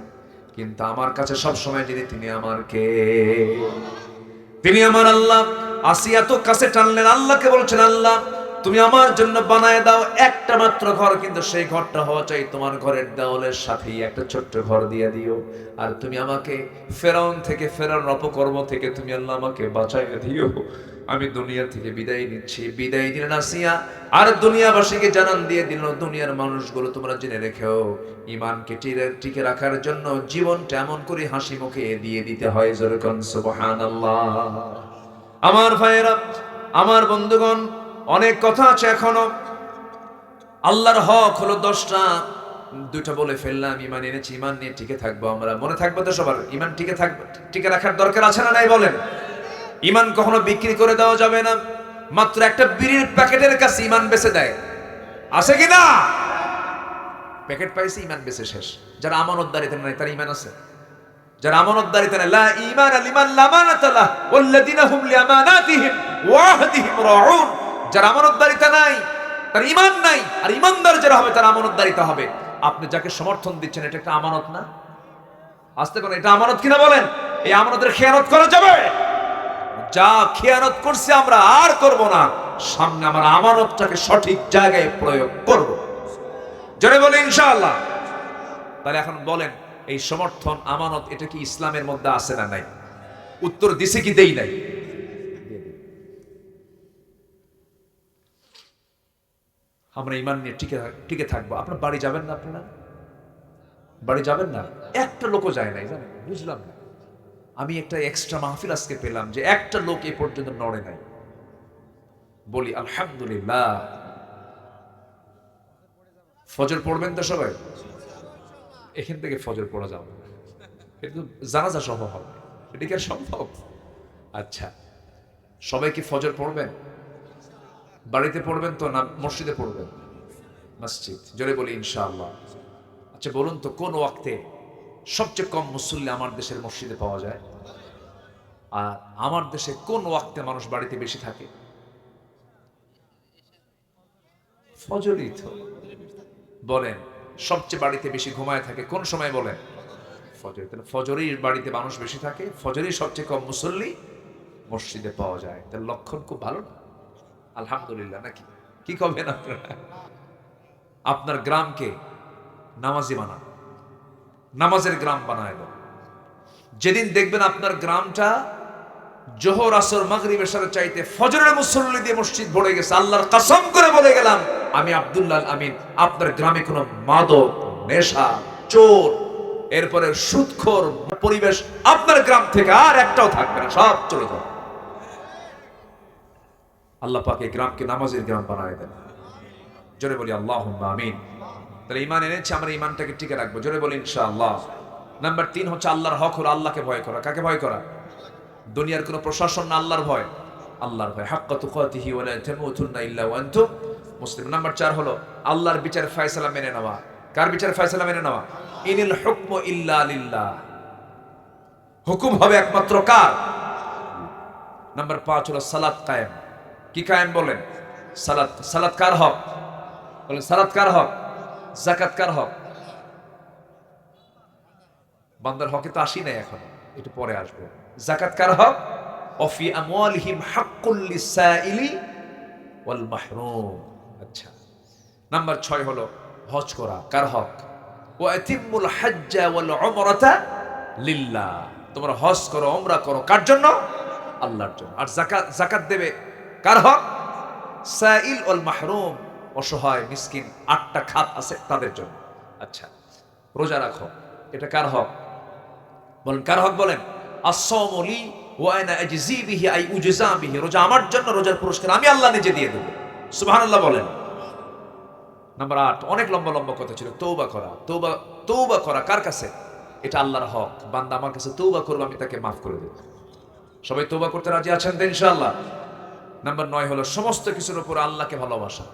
কিন্তু আমার কাছে সব সময় যিনি, তিনি আমার কে? তিনি আমার আল্লাহ। আসিয়া তো কাছে টানলেন, আল্লাহকে বলছেন, আল্লাহ তুমি আমার জন্য বানায় দাও একটা মাত্র ঘর, কিন্তু সেই ঘরটা হওয়া চাই তোমার ঘরের দেওয়ালের সাথেই একটা ছোট্ট ঘর দিয়ে দিও। আর তুমি আমাকে ফেরাউন থেকে, ফেরাউন অপকর্ম থেকে তুমি আল্লাহ আমাকে বাঁচাইয়া দিও। আমি দুনিয়া থেকে বিদায় নিচ্ছি। বিদায় দিলেন আসিয়া, আর দুনিয়াবাসীকে জানান দিয়ে দিল, দুনিয়ার মানুষগুলো তোমরা জেনে রেখেও, ইমানকে টিকে রাখার জন্য জীবনটা এমন করে হাসি মুখে দিয়ে দিতে হয়। যেরকম সুবহানাল্লাহ। আমার ভাইয়েরা, আমার বন্ধুগণ, অনেক কথা আছে এখনো। আল্লাহর হক হলো 10টা, 2টা বলে ফেললাম। ইমান এনেছি, ইমান নিয়ে টিকে থাকবো আমরা। মনে থাকবে তো সবার? ইমান টিকে রাখার দরকার আছে না নাই বলেন? ইমান কখনো বিক্রি করে দেওয়া যাবে না। মাত্র একটা বিড়ির প্যাকেটের কাছে ইমান বেচে দেয়, আছে কি না? প্যাকেট পাইছে, ইমান বেচে শেষ। যারা আমানতদারিতে নাই তার ইমান আছে? যারা আমানতদারিতে নাই, লা ঈমান লিমান লা আমানাতা লাহ ওয়াল্লাযিনা হুম লিআমানাতিহিম ওয়া আহদিহিম রাউন। যারা আমানতদারিতে নাই তার ইমান নাই, আর ইমানদার যারা হবে তার আমানতদারিতে হবে। আপনি যাকে সমর্থন দিচ্ছেন, এটা একটা আমানত না? আসতে কোন, এটা আমানত কিনা বলেন? এই আমানতের খেয়ানত করা যাবে? যা খেয়ানত করছি আমরা আর করব না, সামনে আমার আমানতটাকে সঠিক জায়গায় প্রয়োগ করব। জোরে বলে ইনশাআল্লাহ। তাহলে এখন বলেন, এই সমর্থন আমানত এটা কি ইসলামের মধ্যে আছে না নাই? উত্তর দিছে কি দেই নাই? আমরা ইমান নিয়ে টিকে থাকবো। আপনার বাড়ি যাবেন না? আপনারা বাড়ি যাবেন না? একটা লোকও যায় নাই, জানেন? বুঝলাম না। আমি একটা এক্সট্রা মাহফিল আজকে পেলাম যে একটা লোক এ পর্যন্ত নড়ে নাই। বলি আলহামদুলিল্লাহ। ফজর পড়বেন তো সবাই? এখান থেকে ফজর পড়া যাবে না, কিন্তু জানাজা সহ হবে। এটা কি আর সম্ভব? আচ্ছা, সবাই কি ফজর পড়বেন? বাড়িতে পড়বেন তো না মসজিদে পড়বেন? মসজিদ। জোরে বলি ইনশাআল্লাহ। আচ্ছা বলুন তো, কোন ওয়াক্তে সবচেয়ে কম মুসল্লি আমার দেশের মসজিদে পাওয়া যায়? আর আমার দেশে কোন ওয়াক্তে মানুষ বাড়িতে বেশি থাকে? ফজরই তো। বলেন সবচেয়ে বাড়িতে বেশি ঘুমায় থাকে কোন সময় বলেন? ফজর। তাহলে ফজরেই বাড়িতে মানুষ বেশি থাকে, ফজরেই সবচেয়ে কম মুসল্লি মসজিদে পাওয়া যায়। তার লক্ষণ খুব ভালো না? আলহামদুলিল্লাহ নাকি? কি করবেন আপনারা? আপনার গ্রামকে নামাজি বানান, নামাজের গ্রাম বানায় দাও। যেদিন দেখবেন আপনার গ্রামটা জোহর আসর মাগরিব এশার চাইতে ফজরের মুসল্লি দিয়ে মসজিদ ভরে গেছে, আল্লাহর কসম করে বলে গেলাম আমি আব্দুল্লাহ আমিন, আপনার গ্রামে কোনো মাদক, নেশা, চোর, এরপরে সুদখোর পরিবেশ আপনার গ্রাম থেকে আর একটাও থাকবে না, সব চলে যাবে। আল্লাহ পাক এই গ্রামকে নামাজের গ্রাম বানায় দেন। জোরে বলি আল্লাহুম্মা আমিন। তাহলে ঈমান এনেছি, আমরা ঈমানটাকে টিকে রাখবো। জোরে বলি ইনশাআল্লাহ। নাম্বার 3 হচ্ছে আল্লাহর হক হলো আল্লাহকে ভয় করা। কাকে ভয় করা? দুনিয়ার কোনো প্রশাসন না, আল্লাহর ভয়। আল্লাহর ভয়, হাক্কা তুকাতিহি ওয়া লা তামুতুন্না ইল্লা ওয়া আনতুম মুসলিম। নাম্বার 4 হলো আল্লাহর বিচার ফয়সালা মেনে নেওয়া। কার বিচার ফয়সালা মেনে নেওয়া? ইনিল হুকমু ইল্লা লিল্লাহ, হুকুম হবে একমাত্র কার? নাম্বার 5 হলো সালাত কায়েম। কি কায়েম বলেন? সালাত। সালাত কার হক বলেন? সালাত কার হক? যাকাত কার হক? বান্দার হকে তো আসি নাই এখনো, একটু পরে আসবো। যাকাত কার হক? অফি আমওয়ালিহিম হাক্কুল লিসাইলি ওয়াল মাহরুম। আচ্ছা। নাম্বার 6 হলো হজ করা। কার হক? ওয়া আতিমুল হাজ্জা ওয়াল উমরাতা লিল্লাহ। তোমরা হজ করো, উমরা করো, কার জন্য? আল্লাহর জন্য। আর যাকাত, যাকাত দেবে কার হক? সাইল ওয়াল মাহরুম, অসহায় মিসকিন 8টা খাত আছে তাদের জন্য। আচ্ছা। রোজা রাখো, এটা কার হক বলেন? কার হক বলেন? as-sawmu li wa ana ajzi bihi ay ujza bihi। রোজা আমার জন্য, রোজার পুরস্কার আমি আল্লাহ নিজে দিয়ে দেব। সুবহানাল্লাহ বলেন। নাম্বার 8, অনেক লম্বা লম্বা কথা ছিল, তওবা করা। তওবা, তওবা করা কার কাছে? এটা আল্লাহর হক। বান্দা আমার কাছে তওবা করবে, আমি তাকে মাফ করে দেব। সবাই তওবা করতে রাজি আছেন তো ইনশাআল্লাহ? নাম্বার 9 হলো সমস্ত কিছুর উপরে আল্লাহকে ভালোবাসা।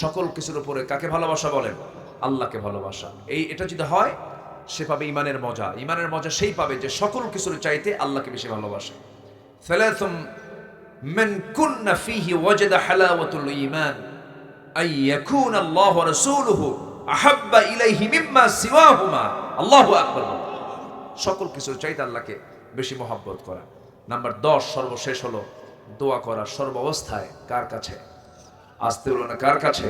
সকল কিছুর উপরে কাকে ভালোবাসা বলেন? আল্লাহকে ভালোবাসা। এটা যদি হয় সে পাবে ঈমানের মজা। ঈমানের মজা সেই পাবে যে সকল কিছুর চাইতে আল্লাহকে বেশি ভালোবাসে। সালাতুম মান কুন্না ফীহি ওয়াজাদা হালাওয়াতুল ঈমান আই ইয়াকুনা আল্লাহু ওয়া রাসূলুহু আহাব্বা ইলাইহি মিম্মা সিওয়াহুমা। আল্লাহু আকবার। সকল কিছুর চাইতে আল্লাহকে বেশি মহব্বত করা। নাম্বার 10 সর্বশেষ হলো দোয়া করা সর্ব অবস্থায়। কার কাছে? আসতে হলো না, কার কাছে?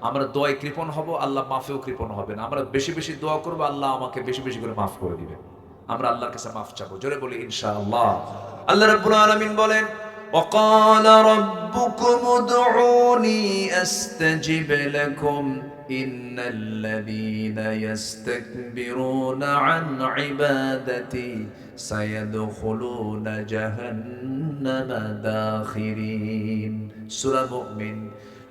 আমরা দোয়ায় কৃপণ হব, আল্লাহ মাফেও কৃপণ হবেন। আমরা বেশি বেশি দোয়া করবো, আল্লাহ আমাকে বেশি বেশি করে মাফ করে দিবেন। আমরা আল্লাহর কাছে মাফ চাবো। জোরে বলি ইনশাআল্লাহ। আল্লাহ রাব্বুল আলামিন বলেন وقال ربكم ادعوني استجب لكم ان الذين يستكبرون عن عبادتي سيدخلون جهنم داخرين। সূরা মুমিন।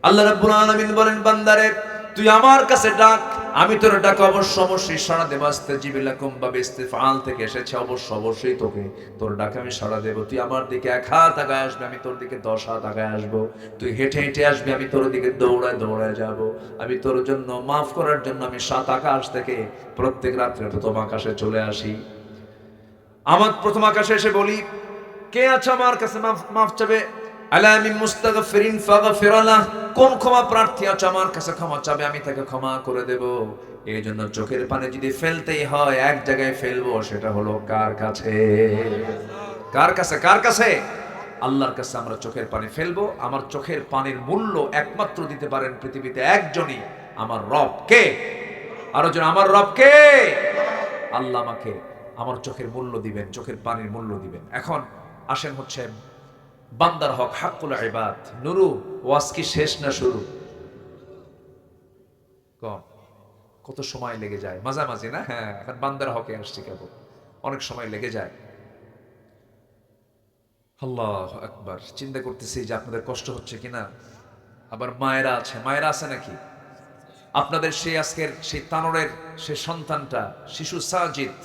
আল্লাহ রাব্বুল আলামিন বলেন বান্দারে তুই আমার কাছে ডাক, আমি তোর ডাক অবশ্যই সাড়া দেব। আস্তাজিব লাকুম বা ইস্তিফআল থেকে এসেছে, অবশ্যই তোকে তোর ডাক আমি সাড়া দেব। তুই আমার দিকে 1 হাত আগায় আসবে, আমি তোর দিকে 10 হাত আগায় আসবো। তুই হেঁটে হেঁটে আসবি, আমি তোর দিকে দৌড়ায় দৌড়ায় যাব। আমি তোর জন্য মাফ করার জন্য আমি 7 আকাশ থেকে প্রত্যেক রাত্রে প্রথম আকাশে চলে আসি। আমার প্রথম আকাশে এসে বলি কে আছে আমার কাছে মাফ চাবে? আলা মিন মুস্তাগফিরিন ফাগফির লাহ। কোন ক্ষমা প্রার্থী আছে আমার কাছে ক্ষমা চাবে, আমি তাকে ক্ষমা করে দেব। এই জন্য চোখের পানি যদি ফেলতেই হয় এক জায়গায় ফেলবো, সেটা হলো কার কাছে? কার কাছে? কার কাছে? আল্লাহর কাছে আমরা চোখের পানি ফেলবো। আমার চোখের পানির মূল্য একমাত্র দিতে পারেন পৃথিবীতে একজনই, আমার রব। কে? আরো জন, আমার রব কে? আল্লাহ আমাকে আমার চোখের মূল্য দিবেন, চোখের পানির মূল্য দিবেন। এখন আসেন হচ্ছে বান্দার হক, হাক্কুল ইবাদ। নুরু ওয়াজ কি শেষ না শুরু? কত সময় লেগে যায় মাঝামাঝি না? হ্যাঁ, এখন বান্দার হকে আসছি কেবল, অনেক সময় লেগে যায়। আল্লাহু আকবার। চিন্তা করতেছি যে আপনাদের কষ্ট হচ্ছে কিনা। আবার মায়েরা আছে, মায়েরা আছে নাকি আপনাদের? সেই আজকের সেই তানোরের সেই সন্তানটা, শিশু সাজিদ,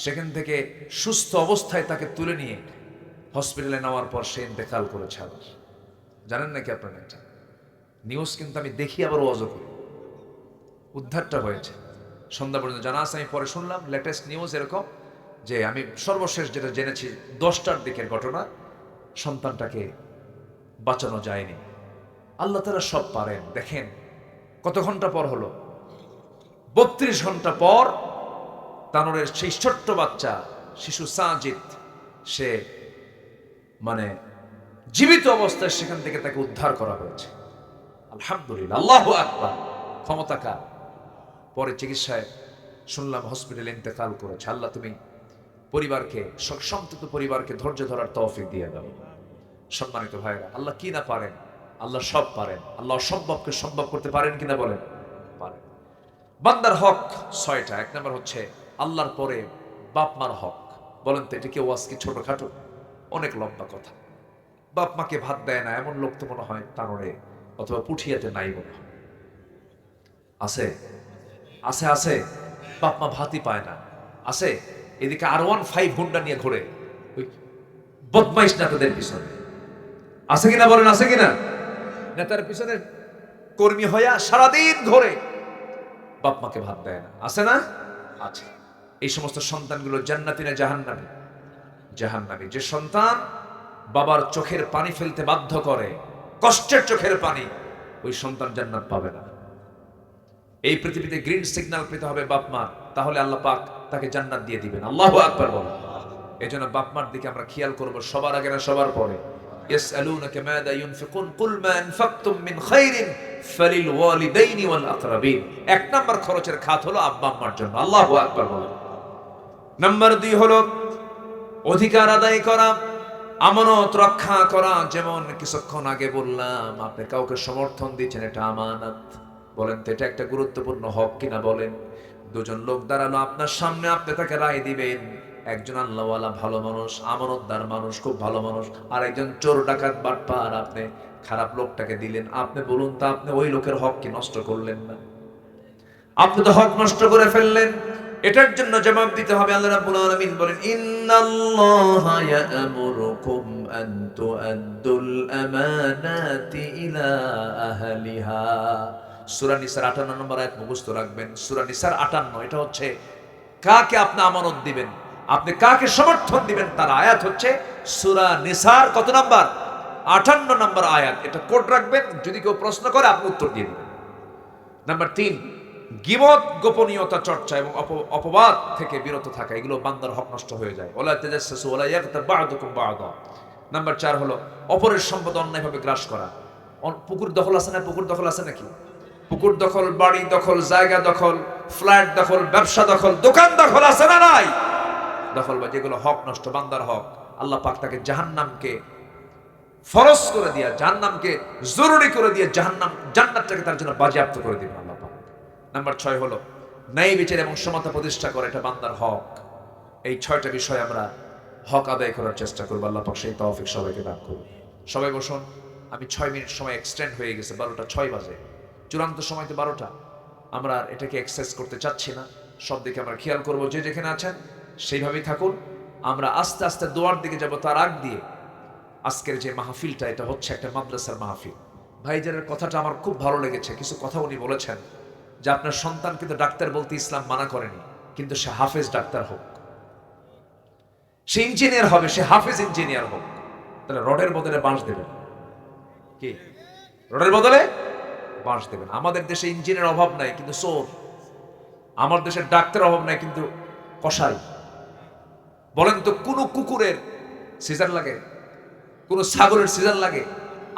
সেখান থেকে সুস্থ অবস্থায় তাকে তুলে নিয়ে হসপিটালে নেওয়ার পর সে ইন্তেকাল করেছে। আবার জানেন নাকি আপনারা এটা? নিউজ কিন্তু আমি দেখি, আবার ওয়াজও করি। উদ্ধারটা হয়েছে সন্ধ্যা পর্যন্ত জানা আছে, আমি পরে শুনলাম লেটেস্ট নিউজ এরকম যে আমি সর্বশেষ যেটা জেনেছি 10টার দিকের ঘটনা, সন্তানটাকে বাঁচানো যায়নি। আল্লাহ তাআলা সব পারেন। দেখেন কত ঘন্টা পর হলো, 32 ঘন্টা পর তানোরের সেই ছোট্ট বাচ্চা শিশু সাজিদ সে মানে জীবিত অবস্থায় সেখান থেকে তাকে উদ্ধার করা হয়েছে। আলহামদুলিল্লাহ, আল্লাহু আকবার। ক্ষমতা কার? পরে চিকিৎসায় শুনলাম হসপিটালে ইন্তেকাল করেছে। আল্লাহ তুমি পরিবারকে, সন্তত পরিবারকে ধৈর্য ধরার তৌফিক দিয়ে দাও। সম্মানিত ভাইরা, আল্লাহ কি না পারেন? আল্লাহ সব পারেন। আল্লাহ অসম্ভবকে সম্ভব করতে পারেন কিনা বলেন? পারেন। বান্দার হক 6টা। 1 নম্বর হচ্ছে আল্লাহর পরে বাপ মার হক। বলেন তো এটা কি ওয়াজ কি ছোটখাটো? অনেক লম্বা কথা। বাপ মাকে ভাত দেয় না এমন লোক তো মনে হয় তানোরে অথবা পুঠিয়াতে নাই মনে হয়। আছে আছে আছে, বাপ মা ভাতই পায় না। আছে, এদিকে R15 হুন্ডা নিয়ে ঘোরে ওই বদমাইশ নেতাদের পিছনে। আছে কিনা বলেন? আছে কিনা? নেতার পিছনে কর্মী হইয়া সারাদিন ঘোরে, বাপ মাকে ভাত দেয় না। আছে না? আছে। এই সমস্ত সন্তানগুলো জান্নাতি না জাহান্নামী? জাহান্নামী। যে সন্তান বাবার চোখের পানি ফেলতে বাধ্য করে, কষ্টের চোখের পানি, ওই সন্তান জান্নাত পাবে না। এই পৃথিবীতে গ্রিন সিগন্যাল পেতে হবে বাপ মা, তাহলে আল্লাহ পাক তাকে জান্নাত দিয়ে দিবেন। আল্লাহু আকবার বল। এজন্য বাপ মার দিকে আমরা খেয়াল করব, সবার আগে না সবার পরে। ইয়াসআলুনাকা মাযা ইউনফিকুন কুল মা আনফাকতুম মিন খাইরিন ফালিল ওয়ালিদাইনি ওয়াল আকরাবিন। 1 নাম্বার খরচের খাত হলো আব্বা আম্মার জন্য। আল্লাহু আকবার বল। নাম্বার 2 হলো অধিকার আদায় করা, আমানত রক্ষা করা। যেমন কিছুক্ষণ আগে বললাম, আপনি কাউকে সমর্থন দিচ্ছেন, এটা আমানত। বলেন তো এটা একটা গুরুত্বপূর্ণ হক কিনা বলেন? দুজন লোক দাঁড়ালো আপনার সামনে, আপনি তাকে রায় দিবেন। একজন আল্লাহওয়ালা ভালো মানুষ, আমানতদার মানুষ, খুব ভালো মানুষ, আর একজন চোর ডাকাত বাটপার, আপনি খারাপ লোকটাকে দিলেন। আপনি বলুন তো, আপনি ওই লোকের হক কি নষ্ট করলেন না? আপনি তো হক নষ্ট করে ফেললেন। এটার জন্য জবাব দিতে হবে। আল্লাহ রাব্বুল আলামিন বলেন, ইন্নাল্লাহা ইয়া'মুরুকুম আন তু'আদ্দুল আমানাতি ইলা আহলিহা। সূরা নিসার 58 নম্বর আয়াত মুখস্থ রাখবেন। সূরা নিসার 58, এটা হচ্ছে কাকে আপনি আমানত দিবেন, আপনি কাকে সমর্থন দিবেন তার আয়াত হচ্ছে সূরা নিসার কত নাম্বার? 58 নম্বর আয়াত। এটা কোড রাখবেন, যদি কেউ প্রশ্ন করে আপনি উত্তর দিয়ে দিবেন। নাম্বার 3, গীবত, গোপনীয়তা চর্চা এবং অপবাদ থেকে বিরত থাকা, এগুলো বান্দার হক নষ্ট হয়ে যায়। ওয়ালা তাজাসসু ওয়ালা ইয়াগতাব বা'দুকুম বা'দা। নাম্বার 4 হলো অপরের সম্পদ অন্যায়ভাবে গ্রাস করা। পুকুর দখল আছে না? পুকুর দখল আছে নাকি? পুকুর দখল, বাড়ি দখল, জায়গা দখল, ফ্ল্যাট দখল, ব্যবসা দখল, দোকান দখল আছে না নাই? দখল বা যেগুলো হক নষ্ট, বান্দার হক, আল্লাহ পাক তাকে জাহান্নামকে ফরজ করে দিয়া, জাহান্নামকে জরুরি করে দিয়ে জান্নাতটাকে তার জন্য বাজেয়াপ্ত করে দিবেন আল্লাহ পাক। নাম্বার 6 হলো ন্যায় বিচার এবং সমতা প্রতিষ্ঠা করে, এটা বান্দার হক। এই 6টা বিষয় আমরা হক আদায় করার চেষ্টা করব। আল্লাহ পাক সেই তৌফিক সবাইকে দান করুন। সবাই বসুন। আমি 6 মিনিট সময় এক্সটেন্ড হয়ে গেছে, 12টা 6 বাজে। চূড়ান্ত সময় তো 12টা। আমরা এটাকে এক্সেস করতে চাচ্ছি না। সব দিকে আমরা খেয়াল করব। যে যেখানে আছেন সেইভাবেই থাকুন। আমরা আস্তে আস্তে দোয়ার দিকে যাব। তার আগ দিয়ে আজকের যে মাহফিলটা, এটা হচ্ছে একটা মাদ্রাসার মাহফিল। ভাইজানের কথাটা আমার খুব ভালো লেগেছে। কিছু কথা উনি বলেছেন যে আপনার সন্তান কিন্তু ডাক্তার বলতে ইসলাম মানা করেনি, কিন্তু সে হাফেজ ডাক্তার হোক, সে ইঞ্জিনিয়ার হবে, সে হাফেজ ইঞ্জিনিয়ার হোক। তাহলে রডের বদলে বাঁশ দেবেন কি? রডের বদলে বাঁশ দেবেন। আমাদের দেশে ইঞ্জিনিয়ার অভাব নাই, কিন্তু চোর। আমার দেশের ডাক্তার অভাব নাই, কিন্তু কসাই। বলেন তো, কোন কুকুরের সিজার লাগে? কোন ছাগলের সিজার লাগে?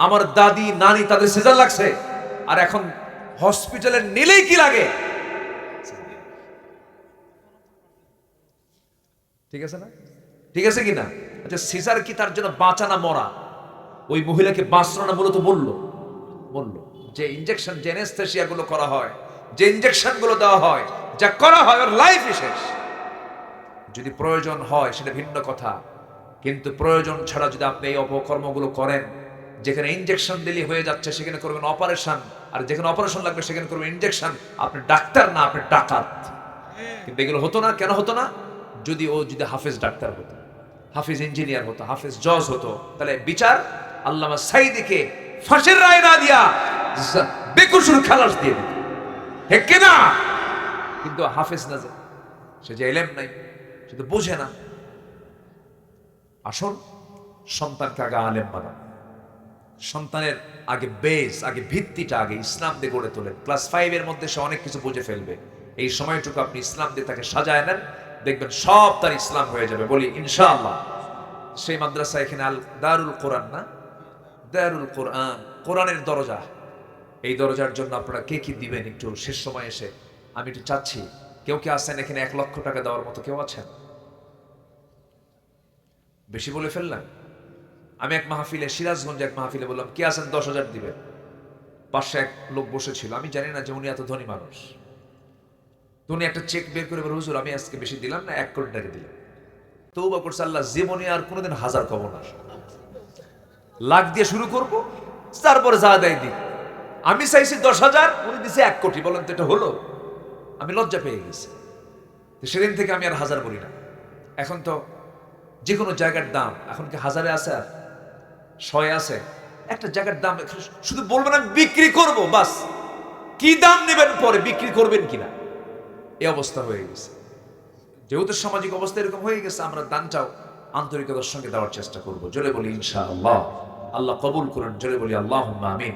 আমার দাদি নানি তাদের সিজার লাগছে, আর এখন হসপিটালে নিলেই কি লাগে? ঠিক আছে না? ঠিক আছে কি না? আচ্ছা, সিজার কি তার জন্য বাঁচা না মরা? ওই মহিলাকে বাঁচলো না, মূলত বললো যে ইনজেকশন, যে অ্যানেস্থেসিয়া গুলো করা হয়, যে ইনজেকশন গুলো দেওয়া হয়, যা করা হয়, ওর লাইফই শেষ। যদি প্রয়োজন হয় সেটা ভিন্ন কথা, কিন্তু প্রয়োজন ছাড়া যদি আপনি এই অপকর্মগুলো করেন, যেখানে ইনজেকশন দিলে হয়ে যাচ্ছে সেখানে করবেন অপারেশন, আর যেখানে অপারেশন লাগবে সেখানে করবেন ইনজেকশন। আপনি ডাক্তার না, আপনি ডাকাত। কিন্তু এগুলো হতো না। কেন হতো না? যদি হাফেজ ডাক্তার হতো, হাফেজ ইঞ্জিনিয়ার হতো, হাফেজ জজ হতো, তাহলে বিচার আল্লামা সাইদিকে ফাঁসির রায় না দিয়া বেকসুর খালাস দিয়ে দিত, ঠিক না? কিন্তু হাফেজ না, সে যে এলেম নাই, সে তো বোঝে না। আসুন সন্তানকে আগে আলেম বানান। সন্তানের আগে বেস, আগে ভিত্তিটা আগে ইসলাম দিয়ে গড়ে তোলেন। ক্লাস 5 এর মধ্যে সে অনেক কিছু বুঝে ফেলবে। এই সময়টুকু আপনি ইসলাম দিয়ে তাকে সাজায় নেন, দেখবেন সব তার ইসলাম হয়ে যাবে, বলি ইনশাআল্লাহ। সেই মাদ্রাসা এখানে আল দারুল কোরআন, না দারুল কোরআন, কোরআনের দরজা। এই দরজার জন্য আপনারা কে কি দিবেন একটু শেষ সময় এসে আমি একটু চাচ্ছি। কেউ কি আছেন এখানে 1 লক্ষ টাকা দেওয়ার মতো? কেউ আছেন? বেশি বলে ফেললাম। আমি এক মাহফিলে, সিরাজগঞ্জে এক মাহফিলে বললাম কে আছেন 10,000 দিবেন? পাশে এক লোক বসেছিল, আমি জানি না যে উনি এত ধনী মানুষ। তো উনি একটা চেক বের করে বলে, হুজুর আমি আজকে বেশি দিলাম না, 1 কোটি টাকা দিলাম। তওবা করছে, আল্লাহ জীবনে আর কোনোদিন 1000 কব না, লাখ দিয়ে শুরু করব, তারপরে যা দেয় দিই। আমি চাইছি 10,000, উনি দিছে 1 কোটি। বলেন তো এটা হলো? আমি লজ্জা পেয়ে গেছি। সেদিন থেকে আমি আর 1000 বলি না। এখন তো যে কোনো জায়গার দাম এখন কি 1000-এ আছে আর 100-এ আছে? একটা জায়গার দাম শুধু বলবেন আমি বিক্রি করব, বাস। কি দাম নেবেন পরে, বিক্রি করবেন কিনা, এই অবস্থা হয়ে গেছে। যেহেতু সামাজিক অবস্থা এরকম হয়ে গেছে, আমরা দানটাও আন্তরিকতার সঙ্গে দেওয়ার চেষ্টা করব। জোরে বলি ইনশাআল্লাহ। আল্লাহ কবুল করুন। জোরে বলি আল্লাহুম্মা আমিন।